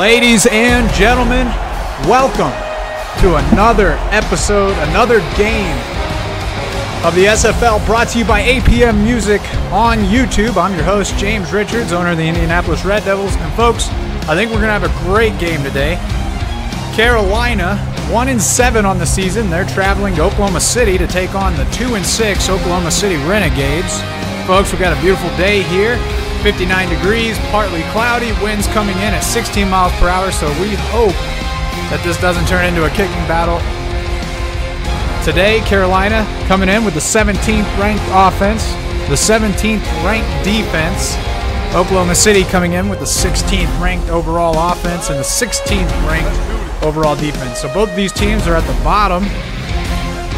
Ladies and gentlemen, welcome to another episode, another game of the SFL brought to you by APM Music on YouTube. I'm your host, James Richards, owner of the Indianapolis Red Devils. And folks, I think we're going to have a great game today. Carolina, 1-7 on the season. They're traveling to Oklahoma City to take on the 2-6 Oklahoma City Renegades. Folks, we've got a beautiful day here. 59 degrees, partly cloudy, winds coming in at 16 miles per hour, so we hope that this doesn't turn into a kicking battle. Today, Carolina coming in with the 17th ranked offense, the 17th ranked defense. Oklahoma City coming in with the 16th ranked overall offense and the 16th ranked overall defense. So both of these teams are at the bottom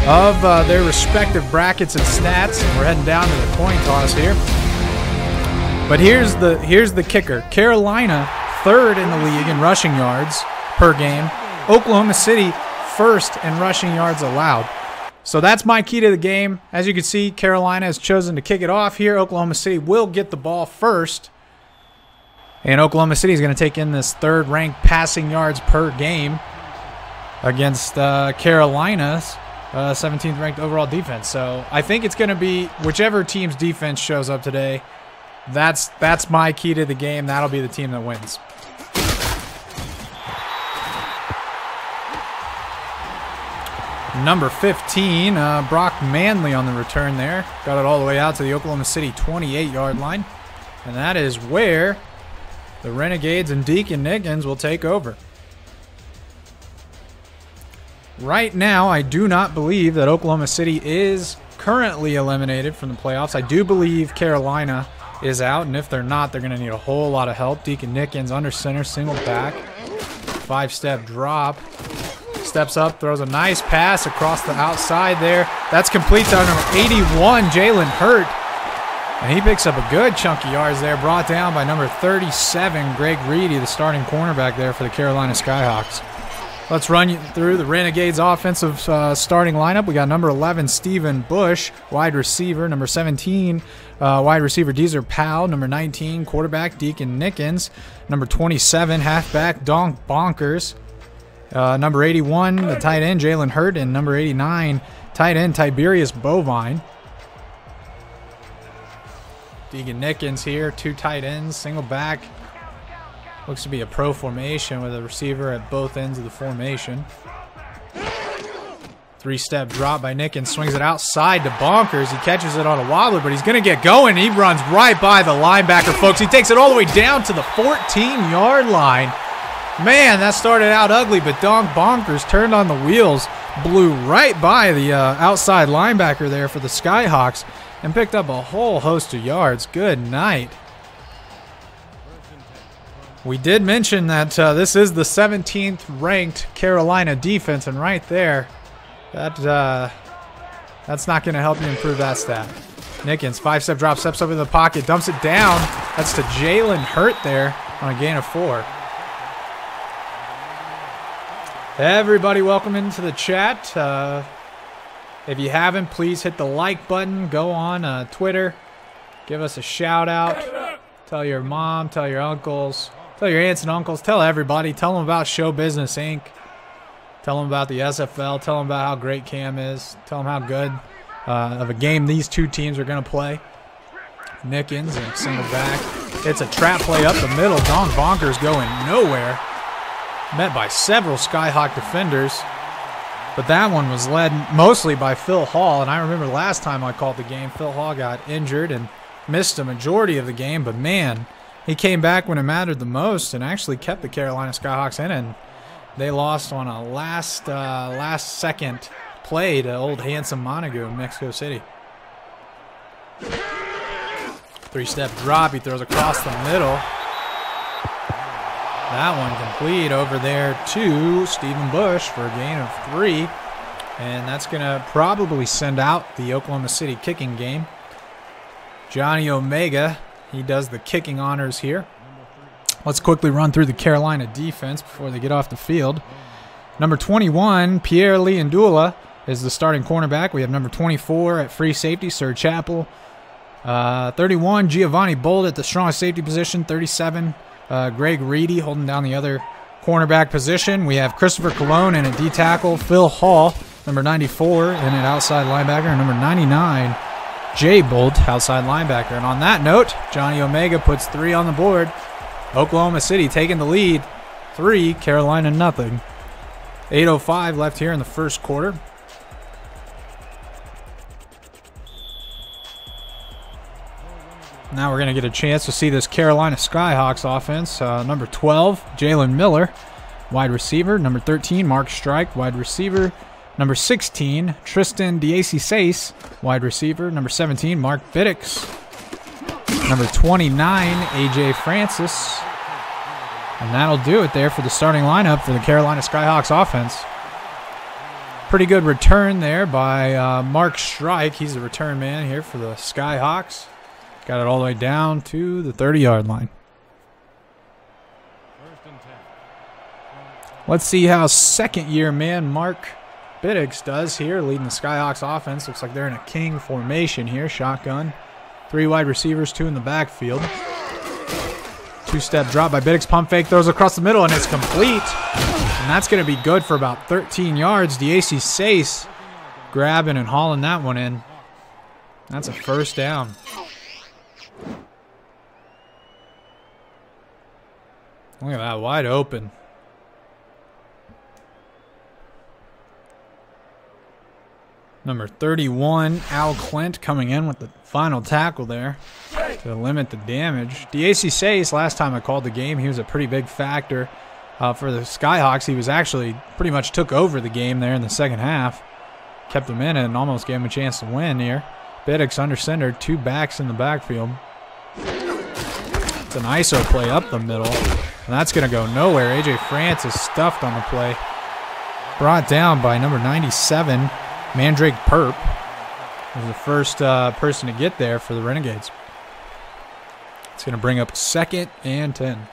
of their respective brackets and stats. We're heading down to the coin toss here. But here's the kicker. Carolina, third in the league in rushing yards per game. Oklahoma City, first in rushing yards allowed. So that's my key to the game. As you can see, Carolina has chosen to kick it off here. Oklahoma City will get the ball first. And Oklahoma City is going to take in this third-ranked passing yards per game against Carolina's 17th ranked overall defense. So I think it's going to be whichever team's defense shows up today. That's my key to the game. That'll be the team that wins. Number 15, Brock Manley on the return there. Got it all the way out to the Oklahoma City 28-yard line. And that is where the Renegades and Deacon Nickens will take over. Right now, I do not believe that Oklahoma City is currently eliminated from the playoffs. I do believe Carolina is out, and if they're not, they're going to need a whole lot of help. Deacon Nickens under center, single back, 5-step drop, steps up, throws a nice pass across the outside there. That's complete to number 81, Jalen Hurt, and he picks up a good chunk of yards there, brought down by number 37, Greg Reedy, the starting cornerback there for the Carolina Skyhawks. Let's run you through the Renegades offensive starting lineup. We got number 11, Stephen Bush, wide receiver. Number 17, wide receiver, Deezer Powell. Number 19, quarterback, Deacon Nickens. Number 27, halfback, Donk Bonkers. Number 81, the tight end, Jalen Hurt. And number 89, tight end, Tiberius Bovine. Deacon Nickens here, two tight ends, single back. Looks to be a pro formation with a receiver at both ends of the formation. 3-step drop by Nickens, swings it outside to Bonkers. He catches it on a wobbler, but he's going to get going. He runs right by the linebacker, folks. He takes it all the way down to the 14-yard line. Man, that started out ugly, but Donk Bonkers turned on the wheels, blew right by the outside linebacker there for the Skyhawks, and picked up a whole host of yards. Good night. We did mention that this is the 17th ranked Carolina defense, and right there, that's not going to help you improve that stat. Nickens, 5-step drop, steps up in the pocket, dumps it down. That's to Jalen Hurt there on a gain of 4. Everybody, welcome into the chat. If you haven't, please hit the like button. Go on Twitter. Give us a shout out. Tell your mom, tell your uncles. Tell your aunts and uncles, tell everybody, tell them about Show Business Inc. Tell them about the SFL, tell them about how great Cam is, tell them how good of a game these two teams are going to play. Nickens and single back. It's a trap play up the middle. Donk Bonkers going nowhere. Met by several Skyhawk defenders, but that one was led mostly by Phil Hall, and I remember last time I called the game, Phil Hall got injured and missed a majority of the game, but man, he came back when it mattered the most and actually kept the Carolina Skyhawks in, and they lost on a last-second play to old handsome Montague in Mexico City. 3-step drop. He throws across the middle. That one complete over there to Stephen Bush for a gain of 3, and that's going to probably send out the Oklahoma City kicking game. Johnny Omega, he does the kicking honors here. Let's quickly run through the Carolina defense before they get off the field. Number 21, Pierre Leandula, is the starting cornerback. We have number 24 at free safety, Sir Chappell. 31, Giovanni Bold at the strongest safety position. 37, Greg Reedy holding down the other cornerback position. We have Christopher Colon in a D tackle. Phil Hall, number 94, in an outside linebacker. And number 99, Jay Bolt, outside linebacker. And on that note, Johnny Omega puts 3 on the board. Oklahoma City taking the lead. 3, Carolina nothing. 8:05 left here in the first quarter. Now we're going to get a chance to see this Carolina Skyhawks offense. Number 12, Jalen Miller, wide receiver. Number 13, Mark Strike, wide receiver. Number 16, Tristan Diacy-Sace, wide receiver. Number 17, Mark Biddix. Number 29, A.J. Francis. And that'll do it there for the starting lineup for the Carolina Skyhawks offense. Pretty good return there by Mark Strike. He's the return man here for the Skyhawks. Got it all the way down to the 30-yard line. Let's see how second-year man Mark Biddix does here, leading the Skyhawks offense. Looks like they're in a king formation here. Shotgun. 3 wide receivers, 2 in the backfield. 2-step drop by Biddix. Pump fake, throws across the middle, and it's complete. And that's going to be good for about 13 yards. Diacy-Sace grabbing and hauling that one in. That's a first down. Look at that, wide open. Number 31, Al Clint, coming in with the final tackle there to limit the damage. Diacy-Sace, last time I called the game, he was a pretty big factor for the Skyhawks. He was actually pretty much took over the game there in the second half. Kept them in and almost gave him a chance to win here. Biddix under center, 2 backs in the backfield. It's an ISO play up the middle, and that's going to go nowhere. A.J. Francis stuffed on the play. Brought down by number 97, Mandrake Perp. Was the first person to get there for the Renegades. It's going to bring up 2nd and 10.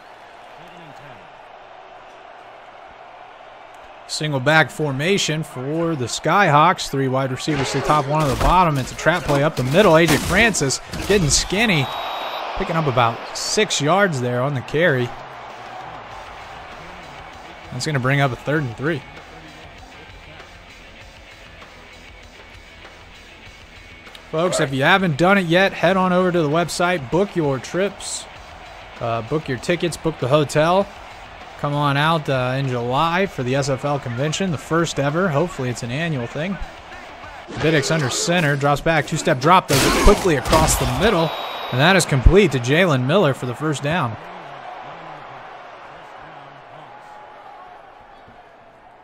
Single back formation for the Skyhawks. 3 wide receivers to the top, 1 on the bottom. It's a trap play up the middle. A.J. Francis getting skinny. Picking up about 6 yards there on the carry. That's going to bring up a 3rd and 3. Folks, if you haven't done it yet, head on over to the website, book your trips, book your tickets, book the hotel. Come on out in July for the SFL convention, the first ever. Hopefully it's an annual thing. Biddix under center, drops back, 2-step drop, does it quickly across the middle, and that is complete to Jalen Miller for the first down.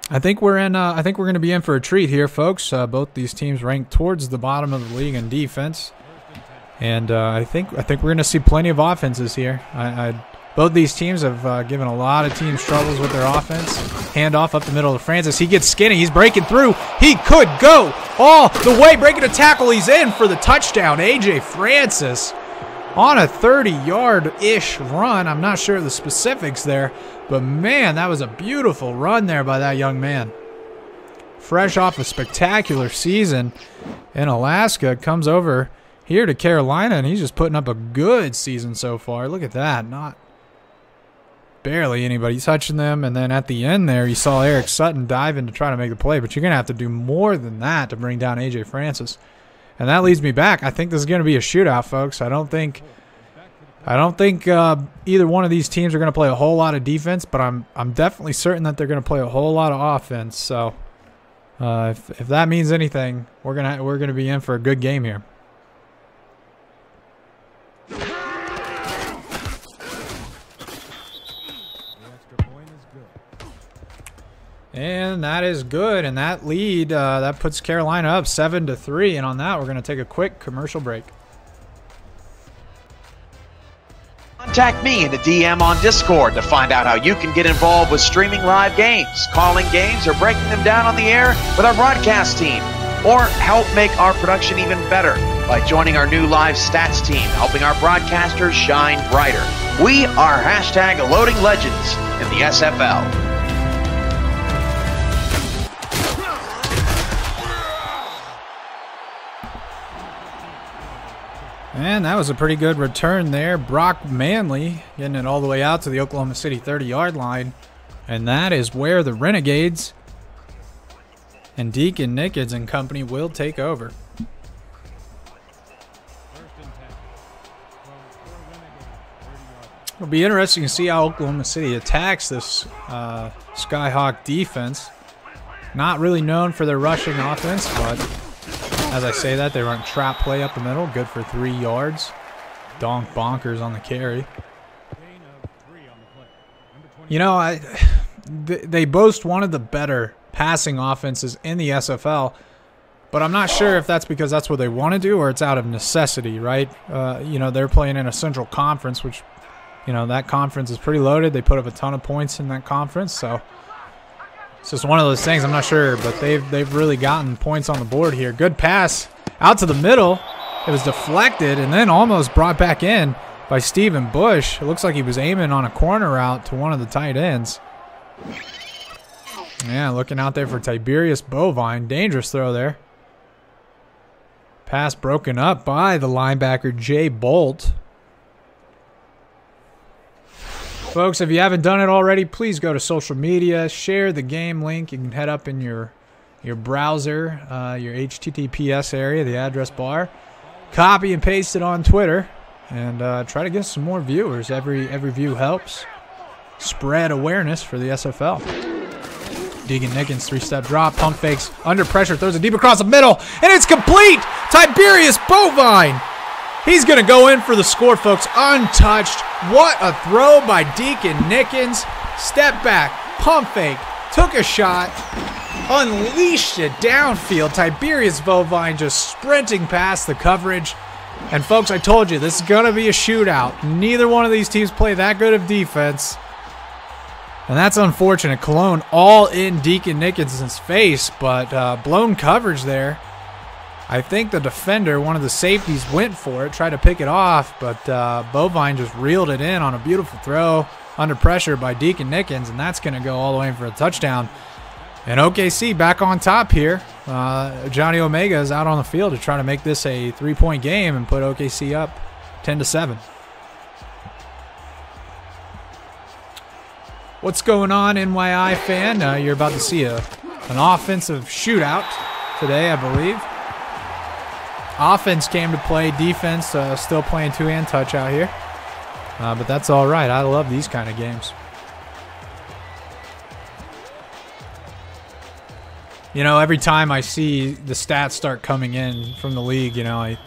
I think we're in. I think we're going to be in for a treat here, folks. Both these teams ranked towards the bottom of the league in defense, and I think we're going to see plenty of offenses here. Both these teams have given a lot of teams troubles with their offense. Handoff up the middle to Francis. He gets skinny. He's breaking through. He could go all the way, breaking a tackle. He's in for the touchdown. A.J. Francis on a 30-yard-ish run. I'm not sure of the specifics there, but man, that was a beautiful run there by that young man. Fresh off a spectacular season in Alaska, comes over here to Carolina, and he's just putting up a good season so far. Look at that. Not barely anybody touching them, and then at the end there, you saw Eric Sutton dive in to try to make the play, but you're going to have to do more than that to bring down A.J. Francis. And that leads me back. I think this is going to be a shootout, folks. I don't think either one of these teams are going to play a whole lot of defense, but I'm definitely certain that they're going to play a whole lot of offense. So if that means anything, we're gonna be in for a good game here. And that is good, and that lead that puts Carolina up 7-3. And on that, we're going to take a quick commercial break. Contact me in the DM on Discord to find out how you can get involved with streaming live games, calling games, or breaking them down on the air with our broadcast team, or help make our production even better by joining our new live stats team, helping our broadcasters shine brighter. We are #Loading Legends in the SFL. And that was a pretty good return there. Brock Manley getting it all the way out to the Oklahoma City 30-yard line. And that is where the Renegades and Deacon Nickens and company will take over. It'll be interesting to see how Oklahoma City attacks this Skyhawk defense. Not really known for their rushing offense, but as I say that, they run trap play up the middle. Good for 3 yards. Donk bonkers on the carry. You know, they boast one of the better passing offenses in the SFL, but I'm not sure if that's because that's what they want to do or it's out of necessity, right? You know, they're playing in a Central Conference, which, you know, that conference is pretty loaded. They put up a ton of points in that conference, so it's just one of those things. I'm not sure, but they've really gotten points on the board here. Good pass out to the middle. It was deflected and then almost brought back in by Steven Bush. It looks like he was aiming on a corner route to one of the tight ends. Yeah, looking out there for Tiberius Bovine. Dangerous throw there. Pass broken up by the linebacker Jay Bolt. Folks, if you haven't done it already, please go to social media, share the game link. You can head up in your browser, your HTTPS area, the address bar. Copy and paste it on Twitter, and try to get some more viewers. Every view helps. Spread awareness for the SFL. Deacon Nickens, 3-step drop, pump fakes, under pressure, throws it deep across the middle, and it's complete! Tiberius Bovine! He's going to go in for the score, folks, untouched. What a throw by Deacon Nickens. Step back, pump fake, took a shot, unleashed it downfield. Tiberius Bovine just sprinting past the coverage. And, folks, I told you, this is going to be a shootout. Neither one of these teams play that good of defense. And that's unfortunate. Cologne all in Deacon Nickens' face, but blown coverage there. I think the defender, one of the safeties, went for it, tried to pick it off, but Bovine just reeled it in on a beautiful throw under pressure by Deacon Nickens, and that's going to go all the way in for a touchdown. And OKC back on top here. Johnny Omega is out on the field to try to make this a 3-point game and put OKC up 10-7. What's going on, NYI fan? You're about to see an offensive shootout today, I believe. Offense came to play. Defense still playing two-hand touch out here. But that's all right. I love these kind of games. You know, every time I see the stats start coming in from the league, you know, I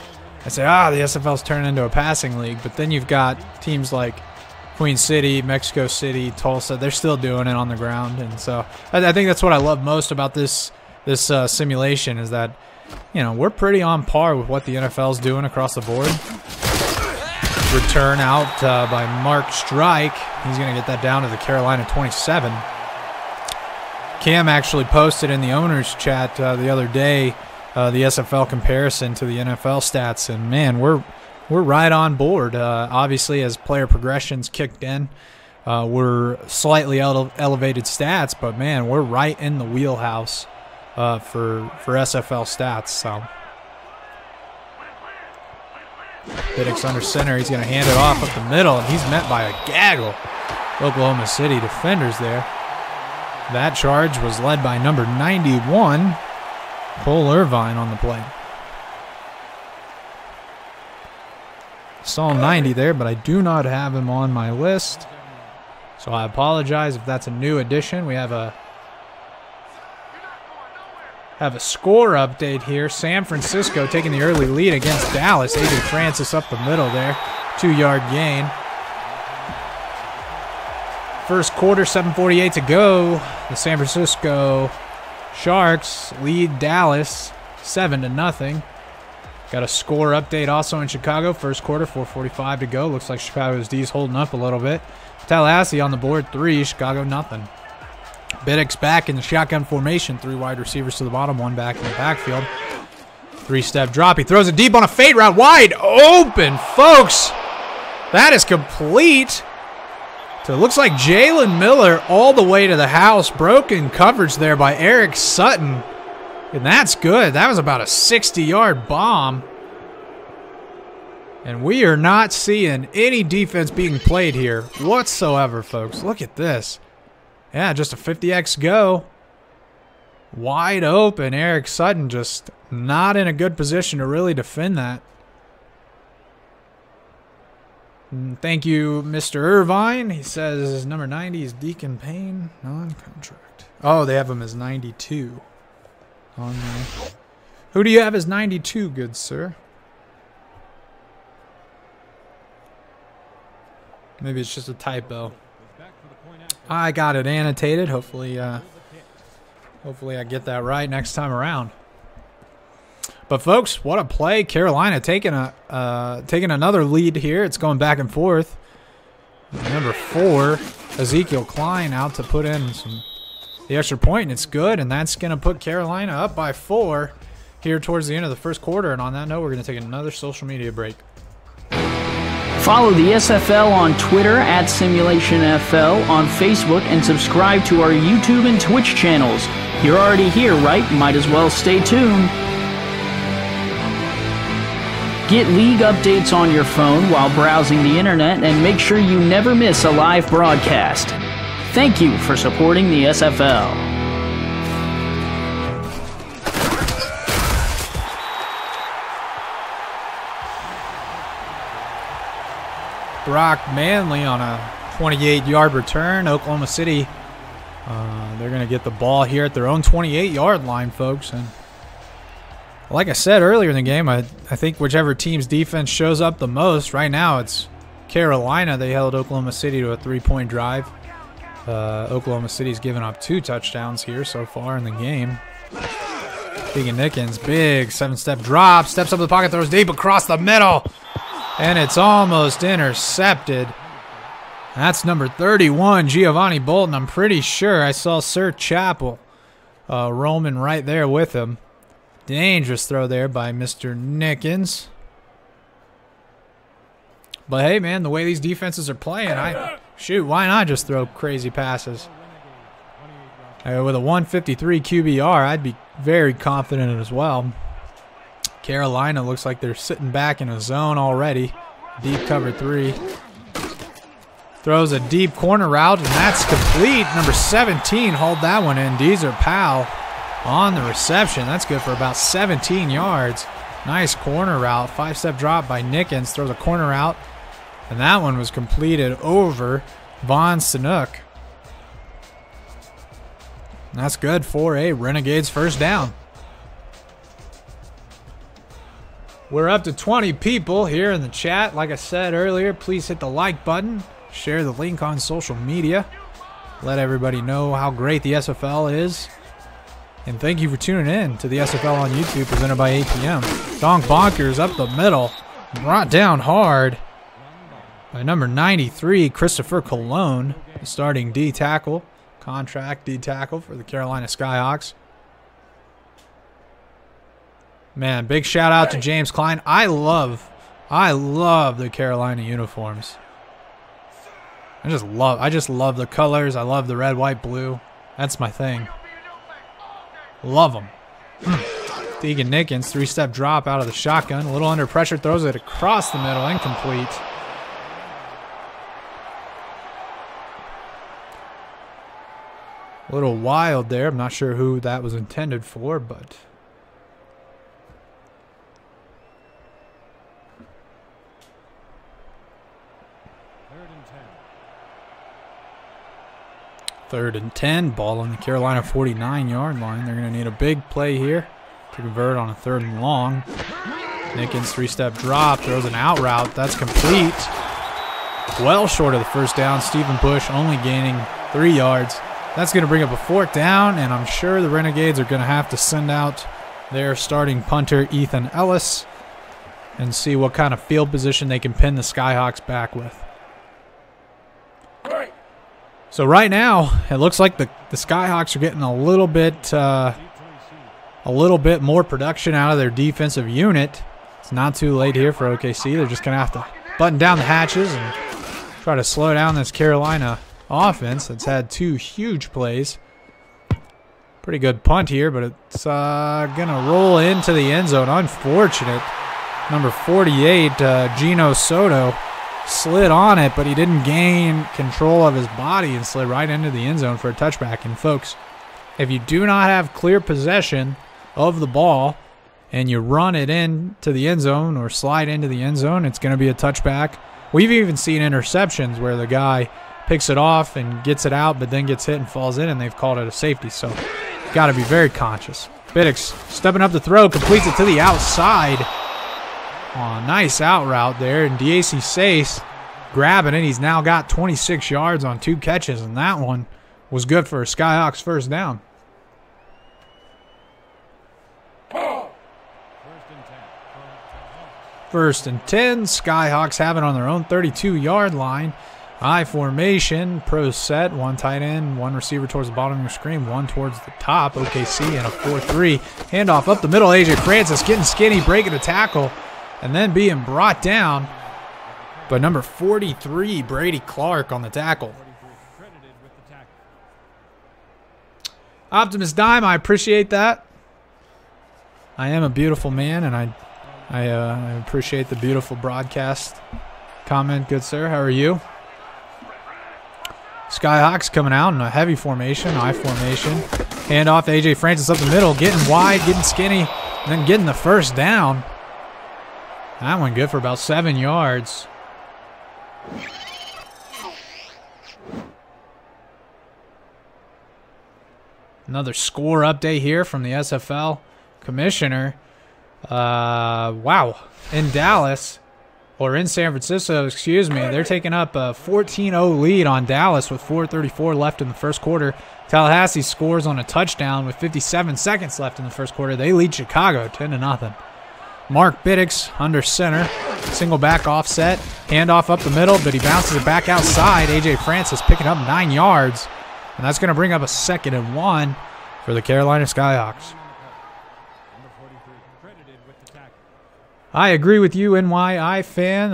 say, the SFL's turning into a passing league. But then you've got teams like Queen City, Mexico City, Tulsa. They're still doing it on the ground. And so I think that's what I love most about this simulation is that, you know, we're pretty on par with what the NFL's doing across the board. Return out by Mark Strike. He's going to get that down to the Carolina 27. Cam actually posted in the owners chat the other day the SFL comparison to the NFL stats, and man, we're right on board. Obviously, as player progressions kicked in, we're slightly elevated stats, but man, we're right in the wheelhouse for SFL stats. So Biddick's under center. He's going to hand it off up the middle, and he's met by a gaggle Oklahoma City defenders there. That charge was led by number 91, Cole Irvine, on the play. Saw 90 there, but I do not have him on my list, so I apologize if that's a new addition. We have a score update here. San Francisco taking the early lead against Dallas. A.J. Francis up the middle there. 2-yard gain. First quarter, 7:48 to go. The San Francisco Sharks lead Dallas 7-0. Got a score update also in Chicago. First quarter, 4:45 to go. Looks like Chicago's D's holding up a little bit. Tallahassee on the board, 3. Chicago, nothing. Biddick's back in the shotgun formation. 3 wide receivers to the bottom, 1 back in the backfield. 3-step drop. He throws it deep on a fade route. Wide open, folks. That is complete. So it looks like Jalen Miller all the way to the house. Broken coverage there by Eric Sutton. And that's good. That was about a 60-yard bomb. And we are not seeing any defense being played here whatsoever, folks. Look at this. Yeah, just a 50x go. Wide open. Eric Sutton just not in a good position to really defend that. And thank you, Mr. Irvine. He says number 90 is Deacon Payne, non-contract. Oh, they have him as 92 on there. Who do you have as 92, good sir? Maybe it's just a typo. I got it annotated. Hopefully I get that right next time around. But folks, what a play! Carolina taking another lead here. It's going back and forth. Number 4, Ezekiel Klein, out to put in the extra point, and it's good. And that's going to put Carolina up by 4 here towards the end of the first quarter. And on that note, we're going to take another social media break. Follow the SFL on Twitter @SimulationFL, on Facebook, and subscribe to our YouTube and Twitch channels. You're already here, right? Might as well stay tuned. Get league updates on your phone while browsing the internet, and make sure you never miss a live broadcast. Thank you for supporting the SFL. Brock Manley on a 28-yard return. Oklahoma City, they're going to get the ball here at their own 28-yard line, folks. And like I said earlier in the game, I think whichever team's defense shows up the most, right now it's Carolina. They held Oklahoma City to a 3-point drive. Oklahoma City's given up 2 touchdowns here so far in the game. Keegan Nickens, big 7-step drop, steps up the pocket, throws deep across the middle. And it's almost intercepted. That's number 31, Giovanni Bolton. I'm pretty sure I saw Sir Chappell roaming right there with him. Dangerous throw there by Mr. Nickens. But hey, man, the way these defenses are playing, why not just throw crazy passes? With a 153 QBR, I'd be very confident as well. Carolina looks like they're sitting back in a zone already. Deep cover 3. Throws a deep corner route, and that's complete. Number 17 hauled that one in. Deezer Powell on the reception. That's good for about 17 yards. Nice corner route. 5-step drop by Nickens. Throws a corner out, and that one was completed over Von Sanook. And that's good for a Renegades first down. We're up to 20 people here in the chat. Like I said earlier, please hit the like button. Share the link on social media. Let everybody know how great the SFL is. And thank you for tuning in to the SFL on YouTube, presented by APM. Donk Bonkers up the middle. Brought down hard by number 93, Christopher Colon, starting D tackle. Contract D tackle for the Carolina Skyhawks. Man, big shout out to James Klein. I love the Carolina uniforms. I just love the colors. I love the red, white, blue. That's my thing. Love them. Keegan Nickens, 3-step drop out of the shotgun. A little under pressure, throws it across the middle, incomplete. A little wild there. I'm not sure who that was intended for, but... Third and 10, ball on the Carolina 49-yard line. They're going to need a big play here to convert on a 3rd and long. Nickens, 3-step drop, throws an out route. That's complete. Well short of the first down. Stephen Bush only gaining 3 yards. That's going to bring up a 4th down, and I'm sure the Renegades are going to have to send out their starting punter, Ethan Ellis, and see what kind of field position they can pin the Skyhawks back with. So right now, it looks like the Skyhawks are getting a little bit more production out of their defensive unit. It's not too late here for OKC. They're just going to have to button down the hatches and try to slow down this Carolina offense that's had 2 huge plays. Pretty good punt here, but it's going to roll into the end zone. Unfortunate. Number 48, Gino Soto, slid on it, but he didn't gain control of his body and slid right into the end zone for a touchback. And folks, if you do not have clear possession of the ball and you run it into the end zone or slide into the end zone, it's going to be a touchback. We've even seen interceptions where the guy picks it off and gets it out, but then gets hit and falls in, and they've called it a safety. So got to be very conscious. Biddix stepping up the throw, completes it to the outside. Oh, nice out route there, and DAC Sace grabbing it. He's now got 26 yards on 2 catches, and that one was good for a Skyhawks first down. First and 10. Skyhawks have it on their own 32-yard line. I formation, pro set, 1 tight end, 1 receiver towards the bottom of your screen, 1 towards the top. OKC and a 4-3. Handoff up the middle. AJ Francis getting skinny, breaking a tackle, and then being brought down by number 43, Brady Clark, on the tackle. Optimus Dime, I appreciate that. I am a beautiful man, and I appreciate the beautiful broadcast comment, good sir. How are you? Skyhawks coming out in a heavy formation, I formation. Handoff to AJ Francis up the middle, getting wide, getting skinny, and then getting the first down. That one good for about 7 yards. Another score update here from the SFL commissioner. Wow. In Dallas, or in San Francisco, excuse me, they're taking up a 14-0 lead on Dallas with 4:34 left in the first quarter. Tallahassee scores on a touchdown with 57 seconds left in the first quarter. They lead Chicago 10-0. Mark Biddix under center. Single back offset. Handoff up the middle, but he bounces it back outside. AJ Francis picking up 9 yards. And that's going to bring up a 2nd and 1 for the Carolina Skyhawks. I agree with you, NYI fan.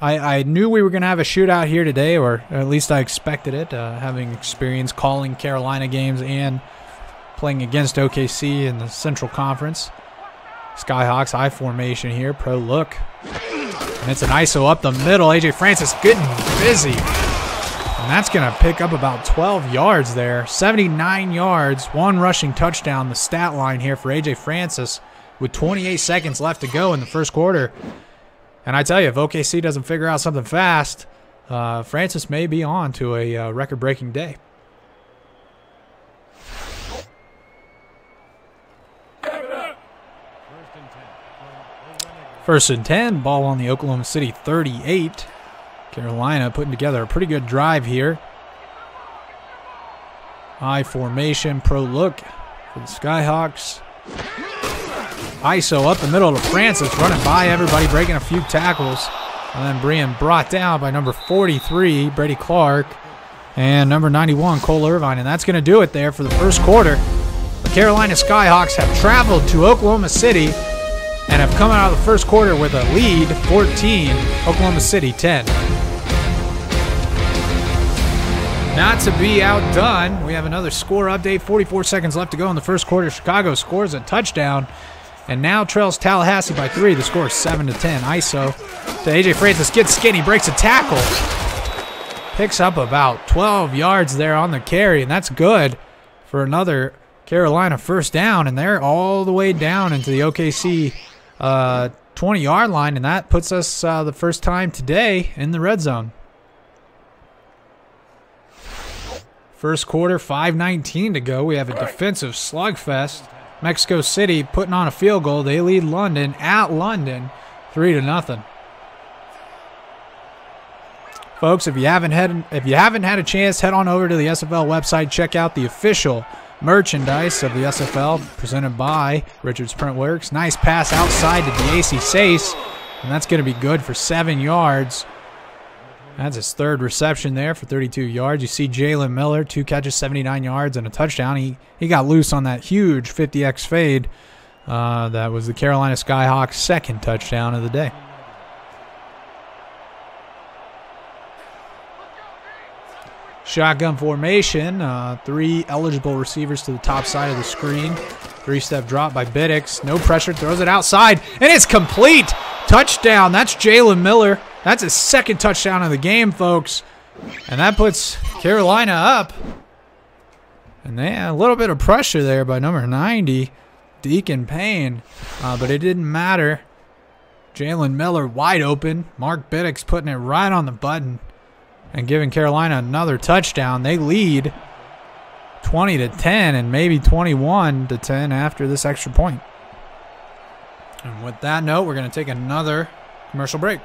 I knew we were going to have a shootout here today, or at least I expected it, having experience calling Carolina games and playing against OKC in the Central Conference. Skyhawks I formation here, pro look. And it's an ISO up the middle. AJ Francis getting busy. And that's going to pick up about 12 yards there. 79 yards, 1 rushing touchdown, the stat line here for AJ Francis with 28 seconds left to go in the first quarter. And I tell you, if OKC doesn't figure out something fast, Francis may be on to a record-breaking day. First and 10, ball on the Oklahoma City 38. Carolina putting together a pretty good drive here. I formation, pro look for the Skyhawks. ISO up the middle to Francis, running by everybody, breaking a few tackles, and then being brought down by number 43, Brady Clark, and number 91, Cole Irvine. And that's going to do it there for the first quarter. The Carolina Skyhawks have traveled to Oklahoma City and have come out of the first quarter with a lead, 14, Oklahoma City 10. Not to be outdone, we have another score update. 44 seconds left to go in the first quarter. Chicago scores a touchdown and now trails Tallahassee by 3. The score is 7-10. ISO to AJ Francis, gets skinny, breaks a tackle. Picks up about 12 yards there on the carry, and that's good for another Carolina first down. And they're all the way down into the OKC 20-yard line, and that puts us the first time today in the red zone. First quarter, 5:19 to go. We have a defensive slugfest. Mexico City putting on a field goal. They lead London at London 3-0. Folks, if you haven't had a chance, head on over to the SFL website. Check out the official merchandise of the SFL presented by Richards Printworks. Nice pass outside to DAC Sace, and that's going to be good for 7 yards. That's his 3rd reception there for 32 yards. You see Jalen Miller, 2 catches, 79 yards, and a touchdown. He got loose on that huge 50X fade. That was the Carolina Skyhawks' 2nd touchdown of the day. Shotgun formation, 3 eligible receivers to the top side of the screen. Three-step drop by Biddix. No pressure. Throws it outside. And it's complete. Touchdown. That's Jalen Miller. That's his second touchdown of the game, folks. And that puts Carolina up. And they had a little bit of pressure there by number 90, Deacon Payne. But it didn't matter. Jalen Miller wide open. Mark Biddix putting it right on the button and giving Carolina another touchdown. They lead 20-10 and maybe 21-10 after this extra point. And with that note, we're going to take another commercial break.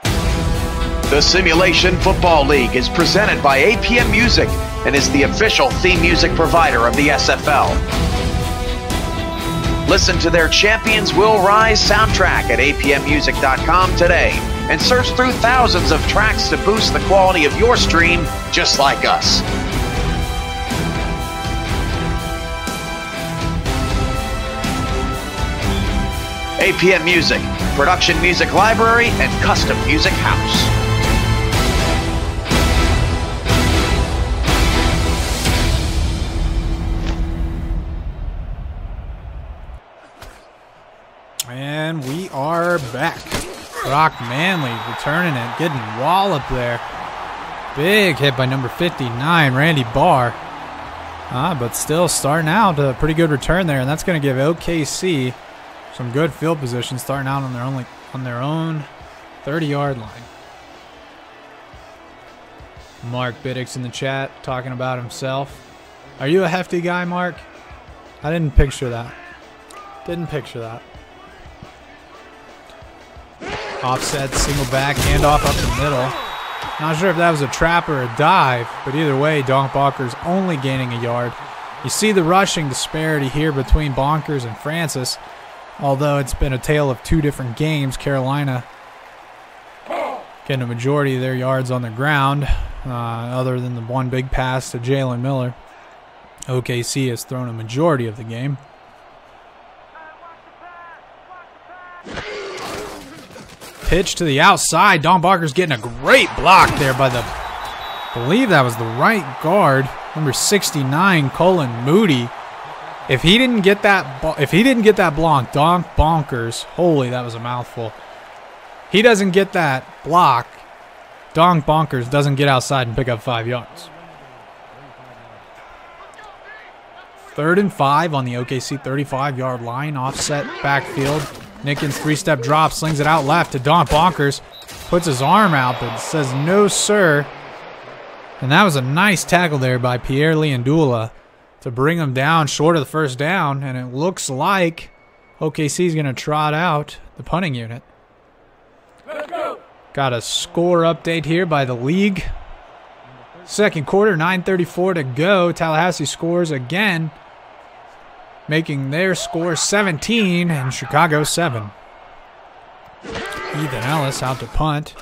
The Simulation Football League is presented by APM Music and is the official theme music provider of the SFL. Listen to their Champions Will Rise soundtrack at apmmusic.com today and search through thousands of tracks to boost the quality of your stream just like us. APM Music, production music library and custom music house. And we are back. Brock Manley returning it, getting walloped there. Big hit by number 59, Randy Barr. But still starting out a pretty good return there, and that's going to give OKC some good field position, starting out on their own 30-yard line. Mark Biddix in the chat talking about himself. Are you a hefty guy, Mark? I didn't picture that. Didn't picture that. Offset, single back, handoff up the middle. Not sure if that was a trap or a dive, but either way, Donk Bonker's only gaining a yard. You see the rushing disparity here between Bonkers and Francis. Although it's been a tale of two different games, Carolina getting a majority of their yards on the ground, other than the one big pass to Jalen Miller. OKC has thrown a majority of the game. Pitch to the outside. Don Barker's getting a great block there by the, I believe that was the right guard, number 69, Colin Moody. If he didn't get that block, Donk Bonkers, holy, that was a mouthful. He doesn't get that block, Donk Bonkers doesn't get outside and pick up 5 yards. 3rd and 5 on the OKC 35-yard line, offset backfield. Nickens three-step drop, slings it out left to Donk Bonkers, puts his arm out but says no sir. And that was a nice tackle there by Pierre Leandula to bring him down short of the first down, and it looks like OKC is going to trot out the punting unit. Let's go. Got a score update here by the league. Second quarter, 9:34 to go. Tallahassee scores again, making their score 17 and Chicago 7. Ethan Ellis out to punt.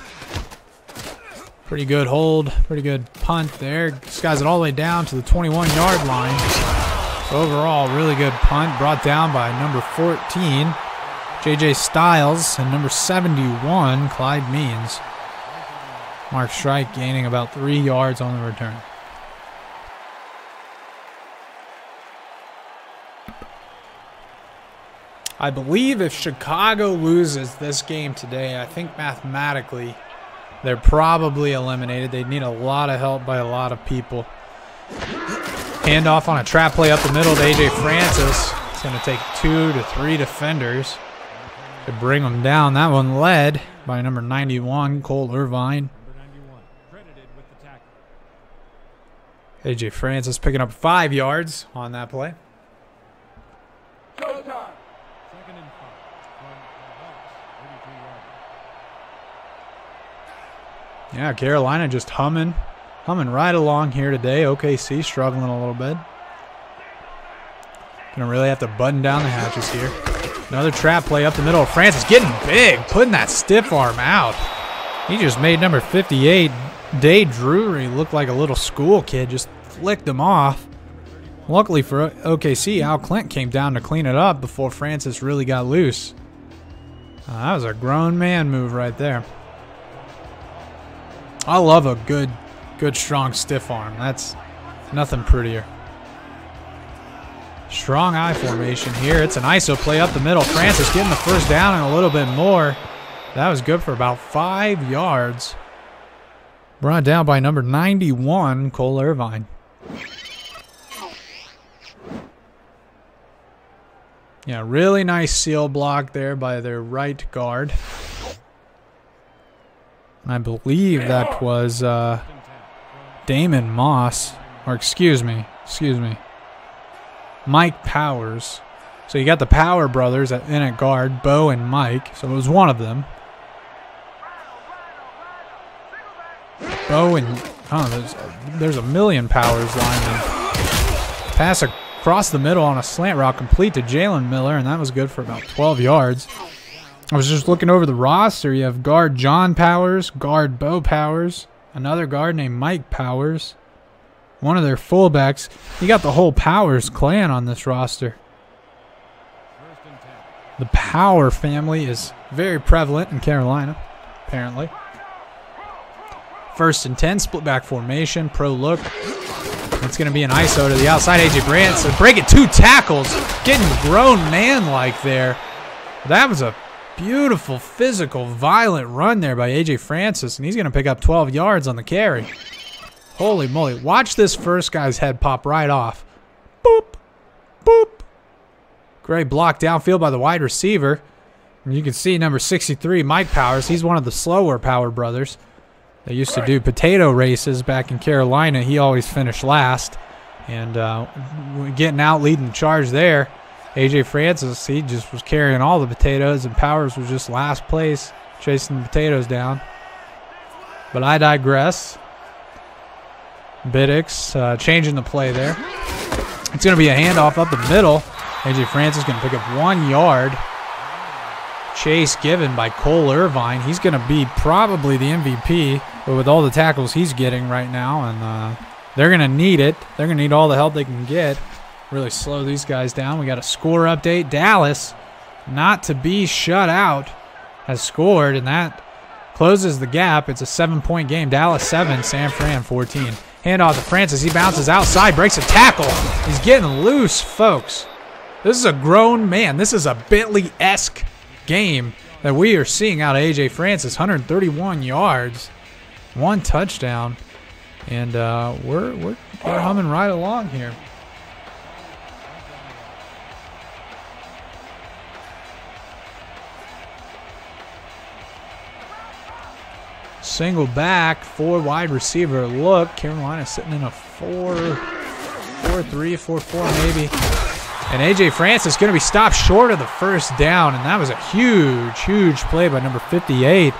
Pretty good hold, pretty good punt there. This guy's it all the way down to the 21-yard line. So overall, really good punt brought down by number 14, J.J. Stiles, and number 71, Clyde Means. Mark Strike gaining about 3 yards on the return. I believe if Chicago loses this game today, I think mathematically they're probably eliminated. They'd need a lot of help by a lot of people. Handoff on a trap play up the middle to A.J. Francis. It's going to take 2 to 3 defenders to bring them down. That one led by number 91, Cole Irvine. A.J. Francis picking up 5 yards on that play. Yeah, Carolina just humming right along here today. OKC struggling a little bit. Gonna really have to button down the hatches here. Another trap play up the middle. Francis getting big, putting that stiff arm out. He just made number 58, Day Drury, look like a little school kid. Just flicked him off. Luckily for OKC, Al Clint came down to clean it up before Francis really got loose. That was a grown man move right there. I love a good strong stiff arm. That's nothing prettier. Strong eye formation here. It's an ISO play up the middle. Francis getting the first down and a little bit more. That was good for about 5 yards. Brought down by number 91, Cole Irvine. Yeah, really nice seal block there by their right guard. I believe that was Damon Moss, or excuse me, Mike Powers. So you got the Power brothers in at guard, Bo and Mike. So it was one of them. Bo and there's a million Powers linemen. Pass across the middle on a slant route complete to Jalen Miller, and that was good for about 12 yards. I was just looking over the roster. You have guard John Powers, guard Bo Powers, another guard named Mike Powers, one of their fullbacks. You got the whole Powers clan on this roster. The Power family is very prevalent in Carolina, apparently. 1st and 10, split back formation, pro look. It's going to be an ISO to the outside. A.J. Brandt, so break it 2 tackles. Getting grown man-like there. That was a beautiful, physical, violent run there by A.J. Francis, and he's going to pick up 12 yards on the carry. Holy moly. Watch this first guy's head pop right off. Boop, boop. Great block downfield by the wide receiver. And you can see number 63, Mike Powers. He's one of the slower Power brothers. They used to do potato races back in Carolina. He always finished last. And getting out, leading the charge there. A.J. Francis, he just was carrying all the potatoes, and Powers was just last place, chasing the potatoes down. But I digress. Biddix changing the play there. It's going to be a handoff up the middle. A.J. Francis going to pick up 1 yard. Chase given by Cole Irvine. He's going to be probably the MVP, but with all the tackles he's getting right now, and they're going to need it. They're going to need all the help they can get. Really slow these guys down. We got a score update. Dallas, not to be shut out, has scored, and that closes the gap. It's a 7-point game. Dallas 7, San Fran 14. Handoff to Francis. He bounces outside, breaks a tackle. He's getting loose, folks. This is a grown man. This is a Bentley-esque game that we are seeing out of A.J. Francis. 131 yards, 1 touchdown, and we're humming right along here. Single back, 4 wide receiver look. Carolina sitting in a 4-3, 4-4 maybe. And A.J. Francis going to be stopped short of the first down, and that was a huge, huge play by number 58,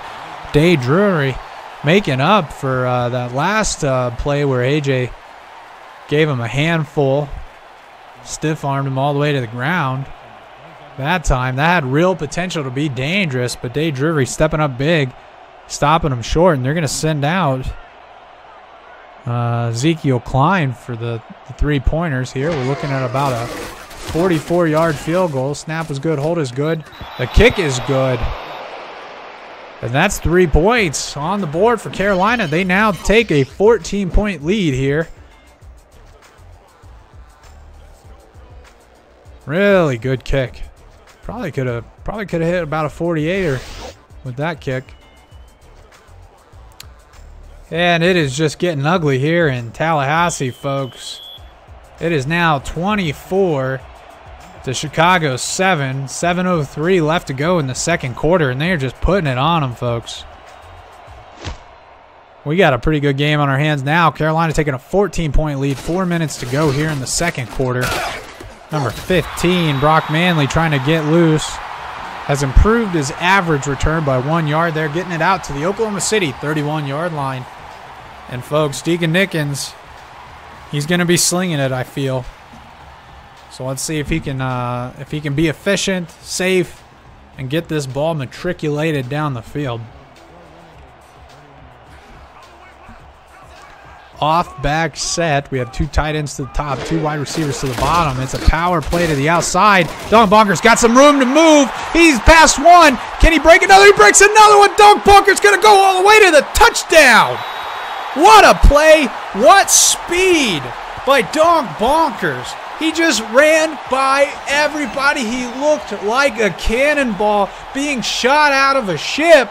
Day Drury, making up for that last play where A.J. gave him a handful, stiff-armed him all the way to the ground. That time, that had real potential to be dangerous, but Day Drury stepping up big, stopping him short, and they're going to send out Ezekiel Klein for the 3-pointers here. We're looking at about a 44-yard field goal. Snap was good. Hold is good. The kick is good. And that's 3 points on the board for Carolina. They now take a 14-point lead here. Really good kick. Probably could have hit about a 48er with that kick. And it is just getting ugly here in Tallahassee, folks. It is now 24 to Chicago 7. 7:03 left to go in the second quarter, and they are just putting it on them, folks. We got a pretty good game on our hands now. Carolina taking a 14-point lead. 4 minutes to go here in the second quarter. Number 15, Brock Manley, trying to get loose. Has improved his average return by 1 yard. They're getting it out to the Oklahoma City 31-yard line. And folks, Deacon Nickens, he's going to be slinging it, I feel. So let's see if he can be efficient, safe, and get this ball matriculated down the field. Off back set. We have 2 tight ends to the top, 2 wide receivers to the bottom. It's a power play to the outside. Dunk Bunker's got some room to move. He's past one. Can he break another? He breaks another one. Dunk Bunker's going to go all the way to the touchdown. What a play. What speed by Dunk Bonkers. He just ran by everybody. He looked like a cannonball being shot out of a ship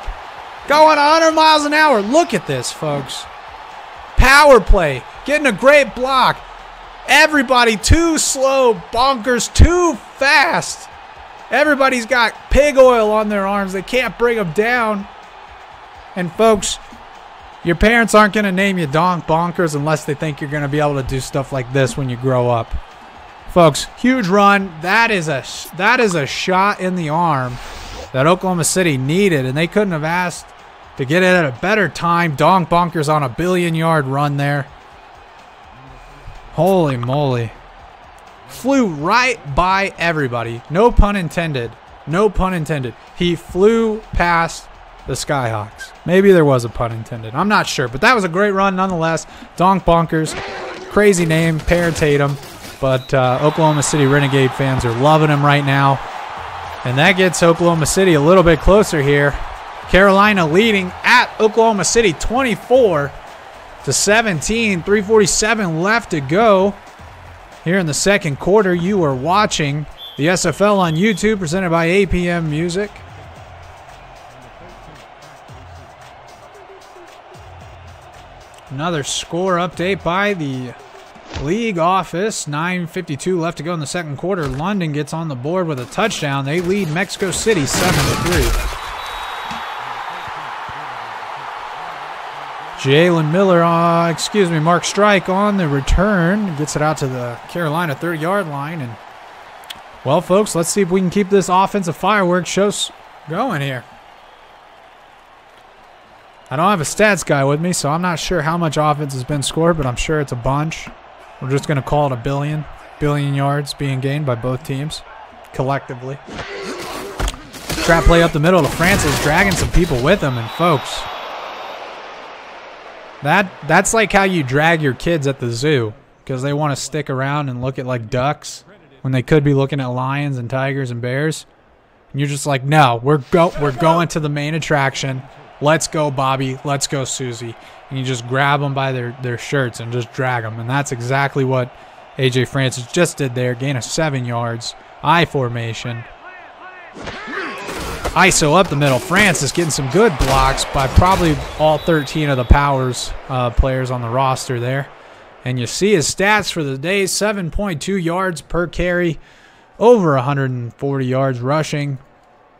going 100 miles an hour. Look at this, folks. Power play, getting a great block. Everybody too slow, bonkers, too fast. Everybody's got pig oil on their arms. They can't bring them down. And folks, your parents aren't going to name you Donk Bonkers unless they think you're going to be able to do stuff like this when you grow up. Folks, huge run. That is a shot in the arm that Oklahoma City needed, and they couldn't have asked to get it at a better time. Donk Bonkers on a billion-yard run there. Holy moly. Flew right by everybody. No pun intended. No pun intended. He flew past the Skyhawks. Maybe there was a pun intended. I'm not sure, but that was a great run nonetheless. Donk Bonkers. Crazy name, Per Tatum. But Oklahoma City Renegade fans are loving him right now. And that gets Oklahoma City a little bit closer here. Carolina leading at Oklahoma City 24-17. 3:47 left to go here in the second quarter. You are watching the SFL on YouTube, presented by APM Music. Another score update by the league office. 9:52 left to go in the second quarter. London gets on the board with a touchdown. They lead Mexico City 7-3. Jalen Miller, Mark Strike on the return. Gets it out to the Carolina 30-yard line. And, well, folks, let's see if we can keep this offensive fireworks show going here. I don't have a stats guy with me, so I'm not sure how much offense has been scored, but I'm sure it's a bunch. We're just going to call it a billion. Billion yards being gained by both teams collectively. Trap play up the middle to Francis, dragging some people with him. And, folks, that's like how you drag your kids at the zoo because they want to stick around and look at, like, ducks when they could be looking at lions and tigers and bears. And you're just like, no, we're going to the main attraction. Let's go, Bobby. Let's go, Susie. And you just grab them by their shirts and just drag them. And that's exactly what A.J. Francis just did there. Gain of 7 yards. I formation. ISO up the middle. Francis getting some good blocks by probably all 13 of the Powers players on the roster there. And you see his stats for the day. 7.2 yards per carry. Over 140 yards rushing.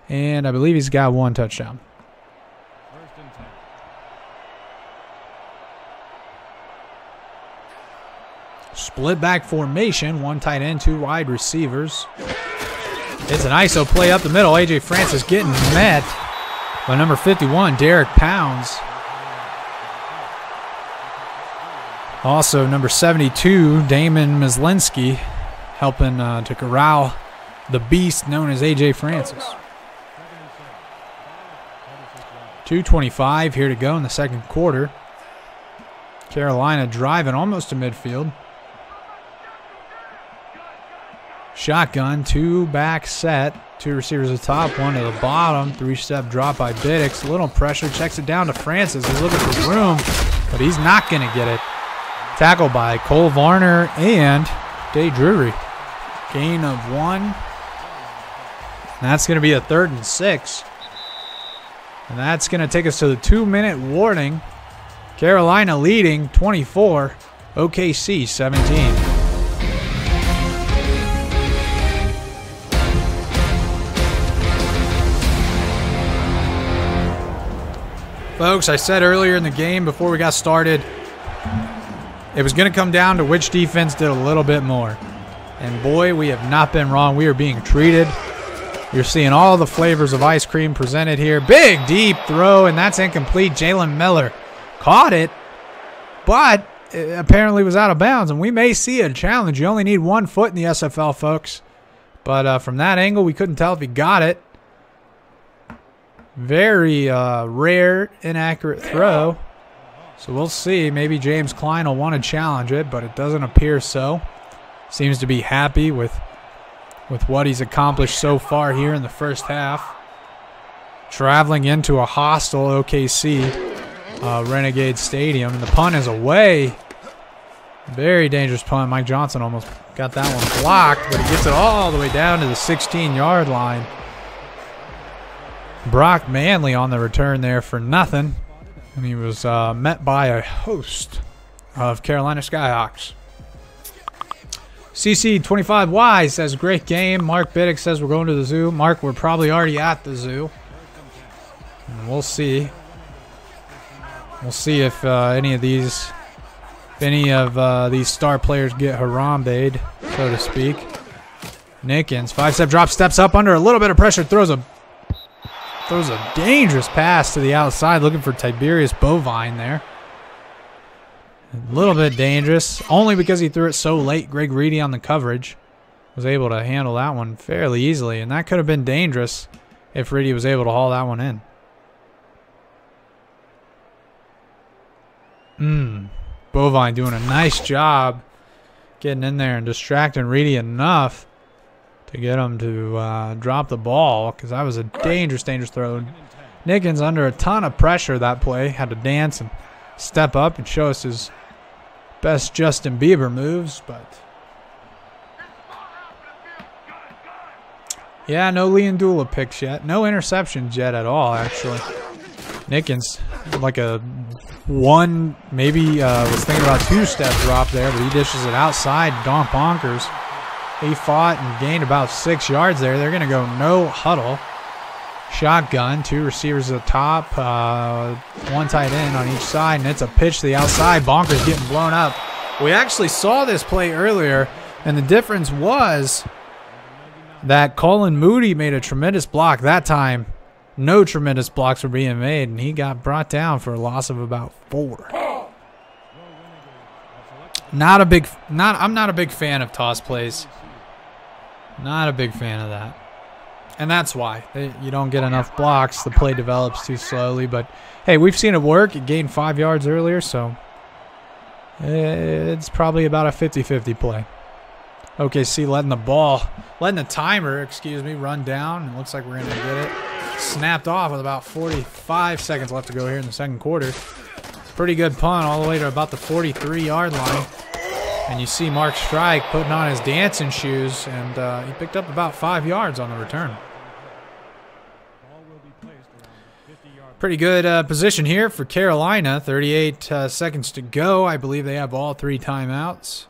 And I believe he's got 1 touchdown. Split back formation, 1 tight end, 2 wide receivers. It's an ISO play up the middle. A.J. Francis getting met by number 51, Derek Pounds. Also, number 72, Damon Mislinski, helping to corral the beast known as A.J. Francis. 2:25 here to go in the second quarter. Carolina driving almost to midfield. Shotgun, 2 back set, 2 receivers at the top, 1 to the bottom, 3-step drop by Biddix. A little pressure, checks it down to Francis. He's looking for room, but he's not going to get it. Tackled by Cole Varner and Day Drury. Gain of 1. And that's going to be a 3rd and 6. And that's going to take us to the 2-minute warning. Carolina leading 24, OKC 17. Folks, I said earlier in the game before we got started, it was going to come down to which defense did a little bit more. And boy, we have not been wrong. We are being treated. You're seeing all the flavors of ice cream presented here. Big, deep throw, and that's incomplete. Jalen Miller caught it, but it apparently was out of bounds. And we may see a challenge. You only need 1 foot in the SFL, folks. But from that angle, we couldn't tell if he got it. Very rare, inaccurate throw. So we'll see. Maybe James Klein will want to challenge it, but it doesn't appear so. Seems to be happy with what he's accomplished so far here in the first half. Traveling into a hostile OKC Renegade Stadium. And the punt is away. Very dangerous punt. Mike Johnson almost got that one blocked, but he gets it all the way down to the 16-yard line. Brock Manley on the return there for nothing. And he was met by a host of Carolina Skyhawks. CC25Y says, great game. Mark Biddick says, we're going to the zoo. Mark, we're probably already at the zoo. And we'll see. We'll see if any of these star players get Harambe'd, so to speak. Nickens, 5-step drop, steps up under a little bit of pressure, throws a dangerous pass to the outside, looking for Tiberius Bovine there. A little bit dangerous, only because he threw it so late. Greg Reedy on the coverage was able to handle that one fairly easily, and that could have been dangerous if Reedy was able to haul that one in. Bovine doing a nice job getting in there and distracting Reedy enough to get him to drop the ball, because that was a dangerous throw. Nickens under a ton of pressure that play. Had to dance and step up and show us his best Justin Bieber moves, but yeah, no Leandula picks yet. No interceptions yet at all, actually. Nickens, like a one, maybe was thinking about 2-step drop there, but he dishes it outside. Don Bonkers, he fought and gained about 6 yards there. They're going to go no huddle. Shotgun, 2 receivers at the top, 1 tight end on each side, and it's a pitch to the outside. Bonkers getting blown up. We actually saw this play earlier, and the difference was that Colin Moody made a tremendous block that time. No tremendous blocks were being made, and he got brought down for a loss of about 4. I'm not a big fan of toss plays. Not a big fan of that. And that's why. You don't get enough blocks. The play develops too slowly. But, hey, we've seen it work. It gained 5 yards earlier, so it's probably about a 50-50 play. OKC letting the timer, run down. It looks like we're going to get it snapped off with about 45 seconds left to go here in the second quarter. Pretty good punt all the way to about the 43-yard line. And you see Mark Strike putting on his dancing shoes, and he picked up about 5 yards on the return. Pretty good position here for Carolina. 38 seconds to go. I believe they have all 3 timeouts.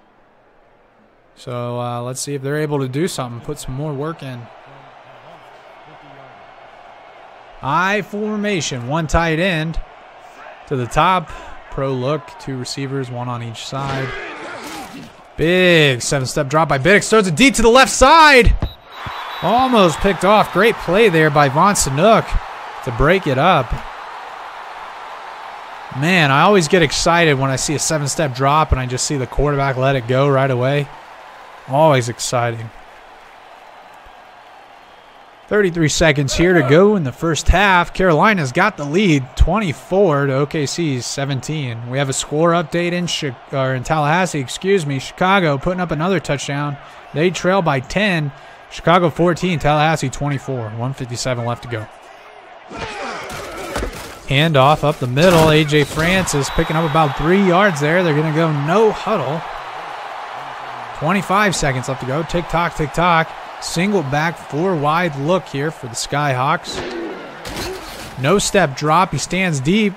So let's see if they're able to do something, put some more work in. I formation, 1 tight end to the top. Pro look, 2 receivers, 1 on each side. Big 7-step drop by Biddick. Throws it deep to the left side. Almost picked off. Great play there by Von Sanook to break it up. Man, I always get excited when I see a 7-step drop and I just see the quarterback let it go right away. Always exciting. 33 seconds here to go in the first half. Carolina's got the lead, 24 to OKC's 17. We have a score update in Tallahassee, Chicago putting up another touchdown. They trail by 10. Chicago 14, Tallahassee 24. 1:57 left to go. Handoff up the middle. A.J. Francis picking up about 3 yards there. They're going to go no huddle. 25 seconds left to go. Tick-tock, tick-tock. Single back, 4 wide look here for the Skyhawks. No step drop. He stands deep.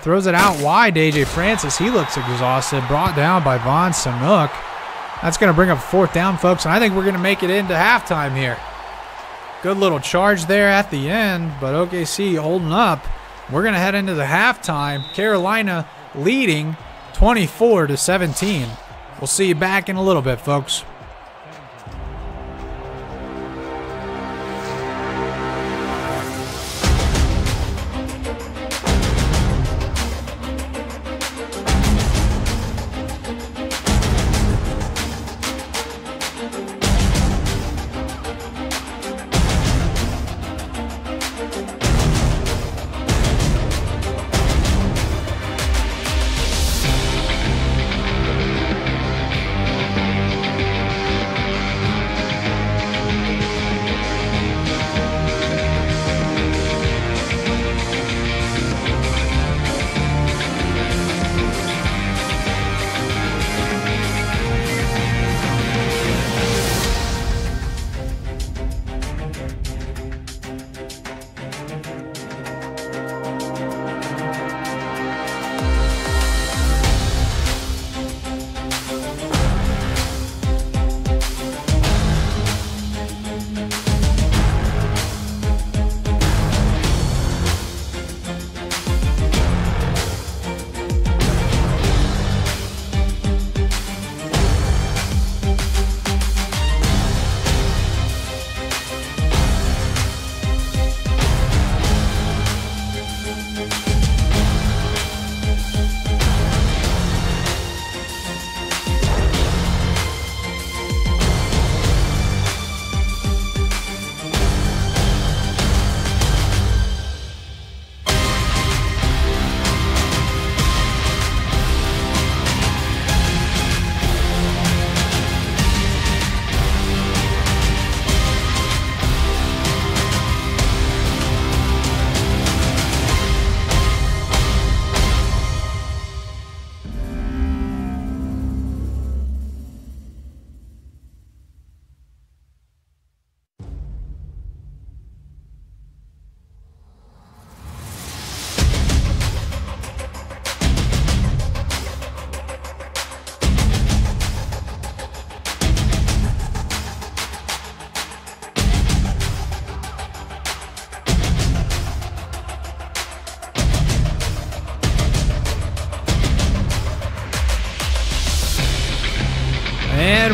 Throws it out wide to A.J. Francis. He looks exhausted. Brought down by Von Sanook. That's going to bring up 4th down, folks. And I think we're going to make it into halftime here. Good little charge there at the end. But OKC holding up. We're going to head into the halftime. Carolina leading 24 to 17. We'll see you back in a little bit, folks.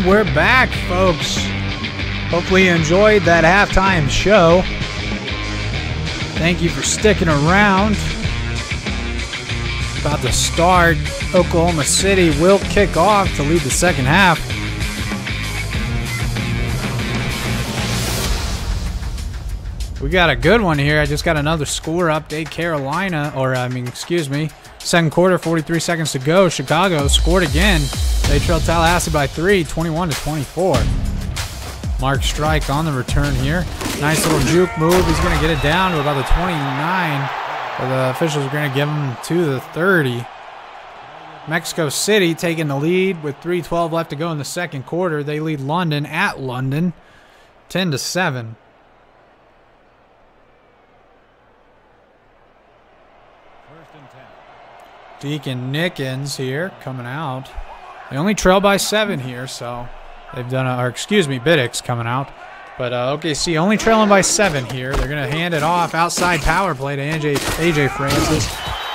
we're back, folks. Hopefully you enjoyed that halftime show. Thank you for sticking around. About to start. Oklahoma City will kick off to lead the second half. We got a good one here. I just got another score update. Carolina, second quarter, 43 seconds to go. Chicago scored again. They trailed Tallahassee by 3, 21-24. Mark Strike on the return here. Nice little juke move. He's going to get it down to about the 29. But the officials are going to give him to the 30. Mexico City taking the lead with 3:12 left to go in the second quarter. They lead London at London, 10-7. Deacon Nickens here coming out. They only trail by 7 here, so they've done Biddick's coming out. But OKC only trailing by 7 here. They're going to hand it off outside power play to AJ Francis.